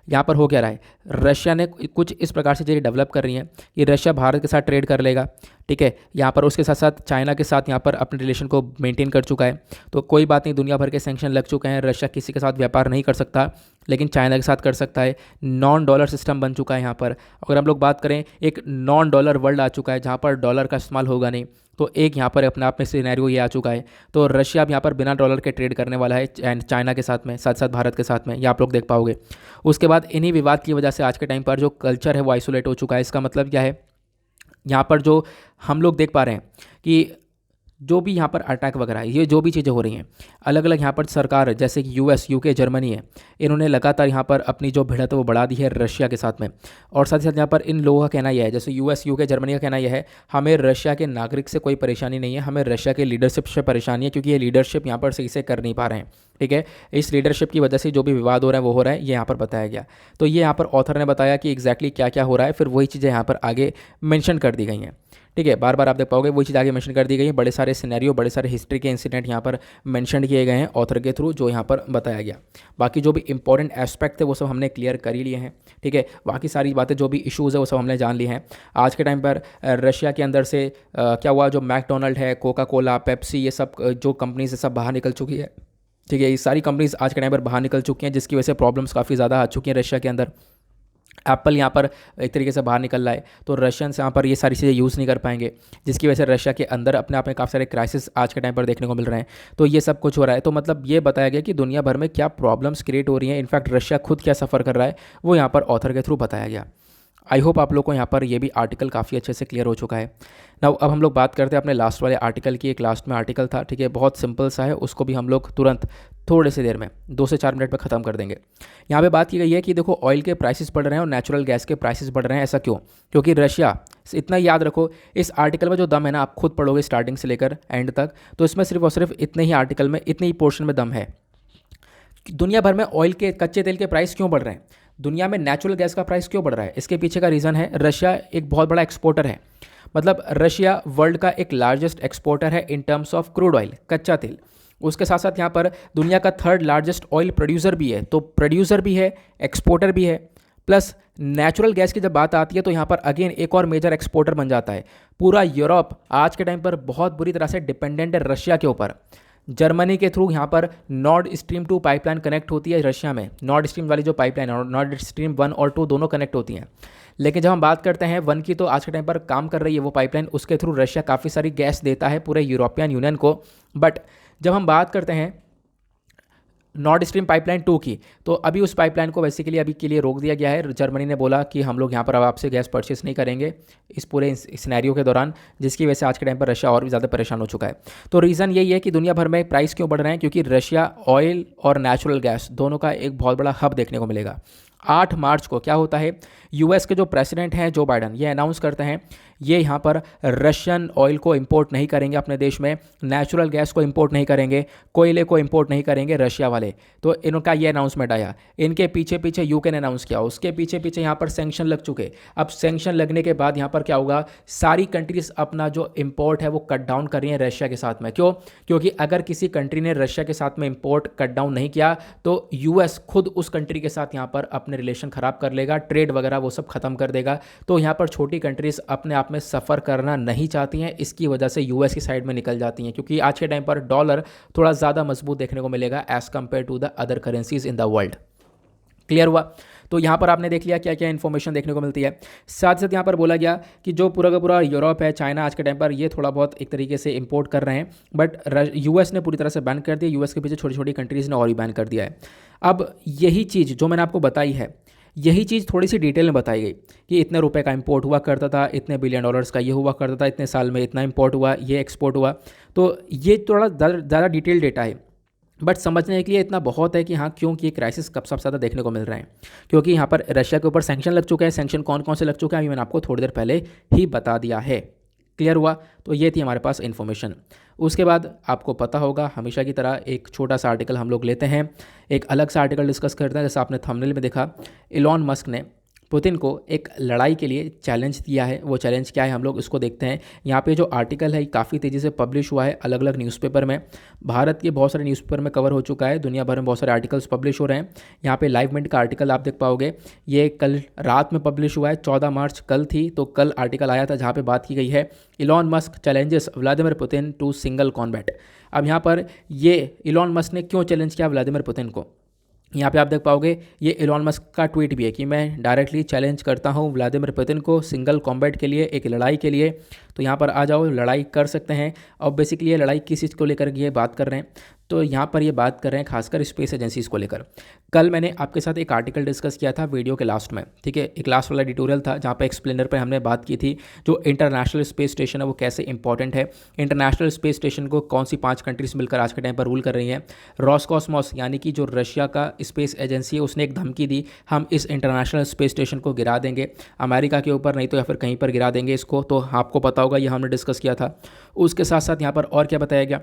यहाँ पर हो क्या रहा है, रशिया ने कुछ इस प्रकार से चीज़ें डेवलप कर रही हैं कि रशिया भारत के साथ ट्रेड कर लेगा। ठीक है, यहाँ पर उसके साथ साथ चाइना के साथ यहाँ पर अपने रिलेशन को मेंटेन कर चुका है। तो कोई बात नहीं, दुनिया भर के सैंक्शन लग चुके हैं, रशिया किसी के साथ व्यापार नहीं कर सकता, लेकिन चाइना के साथ कर सकता है। नॉन डॉलर सिस्टम बन चुका है यहाँ पर। अगर हम लोग बात करें, एक नॉन डॉलर वर्ल्ड आ चुका है जहाँ पर डॉलर का इस्तेमाल होगा नहीं, तो एक यहाँ पर अपने आप में सिनेरियो ये आ चुका है। तो रशिया अब यहाँ पर बिना डॉलर के ट्रेड करने वाला है चाइना के साथ में, साथ साथ भारत के साथ में, ये आप लोग देख पाओगे। उसके बाद इन्हीं विवाद की वजह से आज के टाइम पर जो कल्चर है वो आइसोलेट हो चुका है। इसका मतलब क्या है, यहाँ पर जो हम लोग देख पा रहे हैं कि जो भी यहाँ पर अटैक वगैरह है, ये जो भी चीज़ें हो रही हैं, अलग अलग यहाँ पर सरकार जैसे कि यूएस, यूके, जर्मनी है, इन्होंने लगातार यहाँ पर अपनी जो भिड़त है वो बढ़ा दी है रशिया के साथ में। और साथ ही साथ यहाँ पर इन लोगों का कहना यह है, जैसे यूएस, यूके, जर्मनी का कहना यह है, हमें रशिया के नागरिक से कोई परेशानी नहीं है, हमें रशिया के लीडरशिप से परेशानी है, क्योंकि ये लीडरशिप यहाँ पर सही से कर नहीं पा रहे हैं। ठीक है, इस लीडरशिप की वजह से जो भी विवाद हो रहा है वो हो रहा है, ये यहाँ पर बताया गया। तो ये यहाँ पर ऑथर ने बताया कि एग्जैक्टली क्या क्या हो रहा है, फिर वही चीज़ें यहाँ पर आगे मेंशन कर दी गई हैं। ठीक है, बार बार आप देख पाओगे वही चीज़ आगे मेंशन कर दी गई है। बड़े सारे सिनेरियो, बड़े सारे हिस्ट्री के इंसिडेंट यहाँ पर मेंशन किए गए हैं ऑथर के थ्रू, जो यहाँ पर बताया गया। बाकी जो भी इंपॉर्टेंट एस्पेक्ट थे वो सब हमने क्लियर कर ही लिए हैं। ठीक है, बाकी सारी बातें जो भी इश्यूज़ है वो सब हमने जान ली हैं। आज के टाइम पर रशिया के अंदर से क्या हुआ, जो मैकडोनल्ड है, कोका कोला, पेप्सी, ये सब जो कंपनीज है सब बाहर निकल चुकी है। ठीक है, ये सारी कंपनीज आज के टाइम पर बाहर निकल चुकी हैं, जिसकी वजह से प्रॉब्लम्स काफ़ी ज़्यादा आ चुकी हैं रशिया के अंदर। एप्पल यहाँ पर एक तरीके से बाहर निकल रहा है, तो रशियंस यहाँ पर ये सारी चीज़ें यूज़ नहीं कर पाएंगे, जिसकी वजह से रशिया के अंदर अपने आप में काफ़ी सारे क्राइसिस आज के टाइम पर देखने को मिल रहे हैं। तो ये सब कुछ हो रहा है, तो मतलब ये बताया गया कि दुनिया भर में क्या प्रॉब्लम्स क्रिएट हो रही हैं, इनफैक्ट रशिया खुद क्या सफ़र कर रहा है, वो यहाँ पर ऑथर के थ्रू बताया गया। आई होप आप लोग को यहाँ पर ये भी आर्टिकल काफ़ी अच्छे से क्लियर हो चुका है। नाउ अब हम लोग बात करते हैं अपने लास्ट वाले आर्टिकल की। एक लास्ट में आर्टिकल था, ठीक है, बहुत सिंपल सा है, उसको भी हम लोग तुरंत थोड़े से देर में 2 से 4 मिनट में ख़त्म कर देंगे। यहाँ पे बात की गई है कि देखो ऑयल के प्राइसेस बढ़ रहे हैं और नेचुरल गैस के प्राइसेस बढ़ रहे हैं। ऐसा क्यों? क्योंकि रशिया, इतना याद रखो, इस आर्टिकल में जो दम है ना, आप खुद पढ़ोगे स्टार्टिंग से लेकर एंड तक, तो इसमें सिर्फ और सिर्फ इतने ही आर्टिकल में, इतने ही पोर्शन में दम है। दुनिया भर में ऑयल के, कच्चे तेल के प्राइस क्यों बढ़ रहे हैं, दुनिया में नेचुरल गैस का प्राइस क्यों बढ़ रहा है, इसके पीछे का रीज़न है रशिया एक बहुत बड़ा एक्सपोर्टर है। मतलब रशिया वर्ल्ड का एक लार्जेस्ट एक्सपोर्टर है in terms of crude oil, कच्चा तेल। उसके साथ साथ यहाँ पर दुनिया का 3rd लार्जेस्ट ऑयल प्रोड्यूसर भी है। तो प्रोड्यूसर भी है, एक्सपोर्टर भी है, प्लस नेचुरल गैस की जब बात आती है तो यहाँ पर अगेन एक और मेजर एक्सपोर्टर बन जाता है। पूरा यूरोप आज के टाइम पर बहुत बुरी तरह से डिपेंडेंट है रशिया के ऊपर। जर्मनी के थ्रू यहाँ पर नॉर्ड स्ट्रीम 2 पाइपलाइन कनेक्ट होती है रशिया में। नॉर्ड स्ट्रीम वाली जो पाइपलाइन है, नॉर्ड स्ट्रीम 1 और 2 दोनों कनेक्ट होती हैं। लेकिन जब हम बात करते हैं 1 की, तो आज के टाइम पर काम कर रही है वो पाइपलाइन, उसके थ्रू रशिया काफ़ी सारी गैस देता है पूरे यूरोपियन यूनियन को। बट जब हम बात करते हैं नॉर्ड स्ट्रीम पाइपलाइन 2 की, तो अभी उस पाइपलाइन को बेसिकली अभी के लिए रोक दिया गया है। जर्मनी ने बोला कि हम लोग यहाँ पर अब आपसे गैस परचेस नहीं करेंगे इस पूरे सिनेरियो के दौरान, जिसकी वजह से आज के टाइम पर रशिया और भी ज़्यादा परेशान हो चुका है। तो रीज़न यही है कि दुनिया भर में प्राइस क्यों बढ़ रहे हैं, क्योंकि रशिया ऑयल और नेचुरल गैस दोनों का एक बहुत बड़ा हब देखने को मिलेगा। 8 मार्च को क्या होता है, यूएस के जो प्रेसिडेंट हैं जो बाइडन, ये अनाउंस करते हैं ये यहाँ पर रशियन ऑयल को इंपोर्ट नहीं करेंगे अपने देश में, नेचुरल गैस को इंपोर्ट नहीं करेंगे, कोयले को इंपोर्ट नहीं करेंगे रशिया वाले। तो इनका ये अनाउंसमेंट आया। इनके पीछे पीछे यूके ने अनाउंस किया, उसके पीछे पीछे यहाँ पर सैंक्शन लग चुके। अब सैंक्शन लगने के बाद यहाँ पर क्या होगा, सारी कंट्रीज अपना जो इंपोर्ट है वो कट डाउन कर रही हैं रशिया के साथ में। क्यों? क्योंकि अगर किसी कंट्री ने रशिया के साथ में इंपोर्ट कट डाउन नहीं किया तो यूएस खुद उस कंट्री के साथ यहाँ पर अपने रिलेशन खराब कर लेगा, ट्रेड वगैरह वो सब खत्म कर देगा। तो यहाँ पर छोटी कंट्रीज अपने आप में सफ़र करना नहीं चाहती हैं, इसकी वजह से यूएस की साइड में निकल जाती हैं, क्योंकि आज के टाइम पर डॉलर थोड़ा ज़्यादा मजबूत देखने को मिलेगा as compare to the other currencies in the world. Clear हुआ? तो यहाँ पर आपने देख लिया क्या क्या इन्फॉर्मेशन देखने को मिलती है। साथ साथ यहाँ पर बोला गया कि जो पूरा का पूरा यूरोप है, चाइना आज के टाइम पर ये थोड़ा बहुत एक तरीके से इंपोर्ट कर रहे हैं, बट यूएस ने पूरी तरह से बैन कर दिया। यूएस के पीछे छोटी छोटी कंट्रीज़ ने और भी बैन कर दिया है। अब यही चीज़ जो मैंने आपको बताई है, यही चीज़ थोड़ी सी डिटेल में बताई गई कि इतने रुपए का इंपोर्ट हुआ करता था, इतने बिलियन डॉलर्स का ये हुआ करता था, इतने साल में इतना इंपोर्ट हुआ, ये एक्सपोर्ट हुआ। तो ये थोड़ा ज़्यादा डिटेल डेटा है, बट समझने के लिए इतना बहुत है कि हाँ क्यों कि ये क्राइसिस कब सबसे ज़्यादा देखने को मिल रहे हैं, क्योंकि यहाँ पर रशिया के ऊपर सैंक्शन लग चुके हैं। सैंक्शन कौन कौन से लग चुके हैं अभी मैंने आपको थोड़ी देर पहले ही बता दिया है। क्लियर हुआ? तो ये थी हमारे पास इन्फॉर्मेशन। उसके बाद आपको पता होगा हमेशा की तरह एक छोटा सा आर्टिकल हम लोग लेते हैं, एक अलग सा आर्टिकल डिस्कस करते हैं। जैसा आपने थंबनेल में देखा, इलॉन मस्क ने पुतिन को एक लड़ाई के लिए चैलेंज दिया है। वो चैलेंज क्या है हम लोग इसको देखते हैं। यहाँ पे जो आर्टिकल है काफ़ी तेज़ी से पब्लिश हुआ है अलग अलग न्यूज़पेपर में, भारत के बहुत सारे न्यूज़पेपर में कवर हो चुका है, दुनिया भर में बहुत सारे आर्टिकल्स पब्लिश हो रहे हैं। यहाँ पे लाइव मिनट का आर्टिकल आप देख पाओगे, ये कल रात में पब्लिश हुआ है, 14 मार्च कल थी, तो कल आर्टिकल आया था जहाँ पर बात की गई है Elon Musk challenges Vladimir Putin to single combat. अब यहाँ पर ये इलॉन मस्क ने क्यों चैलेंज किया व्लादिमीर पुतिन को, यहाँ पे आप देख पाओगे ये इलॉन मस्क का ट्वीट भी है कि मैं डायरेक्टली चैलेंज करता हूँ व्लादिमीर पुतिन को सिंगल कॉम्बैट के लिए, एक लड़ाई के लिए। तो यहाँ पर आ जाओ, लड़ाई कर सकते हैं। और बेसिकली ये लड़ाई किस चीज़ को लेकर ये बात कर रहे हैं, तो यहाँ पर ये बात कर रहे हैं खासकर स्पेस एजेंसीज़ को लेकर। कल मैंने आपके साथ एक आर्टिकल डिस्कस किया था वीडियो के लास्ट में, ठीक है, एक लास्ट वाला एडिटोरियल था जहाँ पर एक्सप्लेनर पर हमने बात की थी जो इंटरनेशनल स्पेस स्टेशन है वो कैसे इंपॉर्टेंट है। इंटरनेशनल स्पेस स्टेशन को कौन सी 5 कंट्रीज मिलकर आज के टाइम पर रूल कर रही हैं। रॉसकॉस्मॉस यानी कि जो रशिया का स्पेस एजेंसी है उसने एक धमकी दी, हम इस इंटरनेशनल स्पेस स्टेशन को गिरा देंगे अमेरिका के ऊपर, नहीं तो या फिर कहीं पर गिरा देंगे इसको। तो आपको पता होगा ये हमने डिस्कस किया था। उसके साथ साथ यहाँ पर और क्या बताया गया,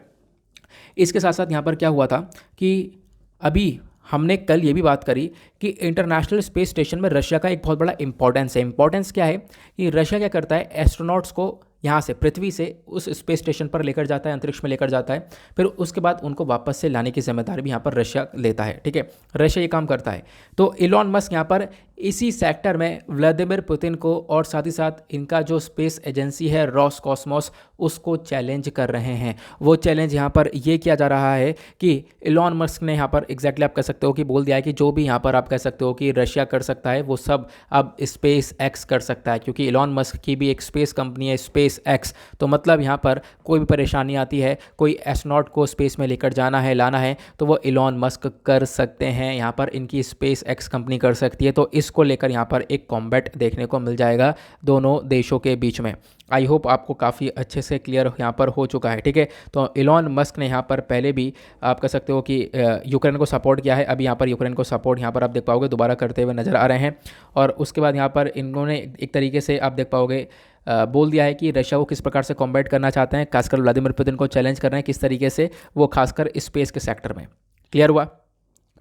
इसके साथ साथ यहाँ पर क्या हुआ था कि अभी हमने कल ये भी बात करी कि इंटरनेशनल स्पेस स्टेशन में रशिया का एक बहुत बड़ा इंपॉर्टेंस है। इंपॉर्टेंस क्या है कि रशिया क्या करता है, एस्ट्रोनॉट्स को यहाँ से पृथ्वी से उस स्पेस स्टेशन पर लेकर जाता है, अंतरिक्ष में लेकर जाता है, फिर उसके बाद उनको वापस से लाने की जिम्मेदारी भी यहाँ पर रशिया लेता है। ठीक है, रशिया ये काम करता है। तो इलॉन मस्क यहाँ पर इसी सेक्टर में व्लादिमीर पुतिन को और साथ ही साथ इनका जो स्पेस एजेंसी है रोसकॉस्मोस उसको चैलेंज कर रहे हैं। वो चैलेंज यहाँ पर ये किया जा रहा है कि इलॉन मस्क ने यहाँ पर एग्जैक्टली आप कह सकते हो कि बोल दिया है कि जो भी यहाँ पर आप कह सकते हो कि रशिया कर सकता है वो सब अब स्पेस एक्स कर सकता है, क्योंकि इलॉन मस्क की भी एक स्पेस कंपनी है स्पेस एक्स। तो मतलब यहाँ पर कोई भी परेशानी आती है, कोई एस्ट्रोनॉट को स्पेस में लेकर जाना है लाना है तो वो इलॉन मस्क कर सकते हैं, यहाँ पर इनकी स्पेस एक्स कंपनी कर सकती है। तो इसको लेकर यहाँ पर एक कॉम्बैट देखने को मिल जाएगा दोनों देशों के बीच में। आई होप आपको काफ़ी अच्छे से क्लियर यहाँ पर हो चुका है, ठीक है। तो इलॉन मस्क ने यहाँ पर पहले भी आप कह सकते हो कि यूक्रेन को सपोर्ट किया है, अभी यहाँ पर यूक्रेन को सपोर्ट यहाँ पर आप देख पाओगे दोबारा करते हुए नज़र आ रहे हैं। और उसके बाद यहाँ पर इन्होंने एक तरीके से आप देख पाओगे बोल दिया है कि रशिया को किस प्रकार से कॉम्बैट करना चाहते हैं, खासकर व्लादिमीर पुतिन को चैलेंज कर रहे हैं किस तरीके से, वो खासकर स्पेस के सेक्टर में। क्लियर हुआ?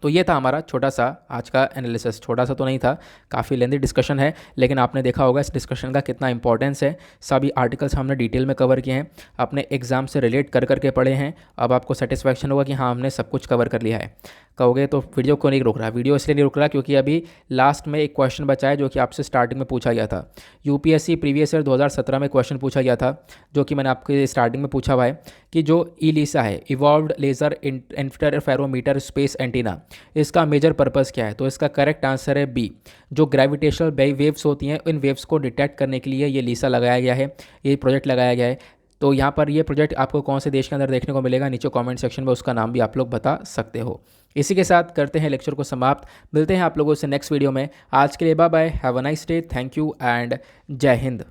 तो ये था हमारा छोटा सा आज का एनालिसिस। छोटा सा तो नहीं था, काफ़ी लेंथी डिस्कशन है, लेकिन आपने देखा होगा इस डिस्कशन का कितना इंपॉर्टेंस है। सभी आर्टिकल्स हमने डिटेल में कवर किए हैं, अपने एग्जाम से रिलेट कर करके पढ़े हैं। अब आपको सेटिस्फैक्शन होगा कि हाँ हमने सब कुछ कवर कर लिया है। कहोगे तो वीडियो को नहीं रुक रहा, वीडियो इसलिए नहीं रुक रहा क्योंकि अभी लास्ट में एक क्वेश्चन बचा है जो कि आपसे स्टार्टिंग में पूछा गया था। यूपीएससी प्रीवियस ईयर 2017 में क्वेश्चन पूछा गया था, जो कि मैंने आपके स्टार्टिंग में पूछा हुआ है कि जो ईलिसा है, evolved laser interferometer space antenna, इसका मेजर पर्पस क्या है। तो इसका करेक्ट आंसर है बी। जो ग्रेविटेशनल वेव्स होती हैं उन वेव्स को डिटेक्ट करने के लिए ये लीसा लगाया गया है, ये प्रोजेक्ट लगाया गया है। तो यहाँ पर ये प्रोजेक्ट आपको कौन से देश के अंदर देखने को मिलेगा, नीचे कमेंट सेक्शन में उसका नाम भी आप लोग बता सकते हो। इसी के साथ करते हैं लेक्चर को समाप्त, मिलते हैं आप लोगों से नेक्स्ट वीडियो में। आज के लिए bye bye, have a nice day, thank you and Jai Hind.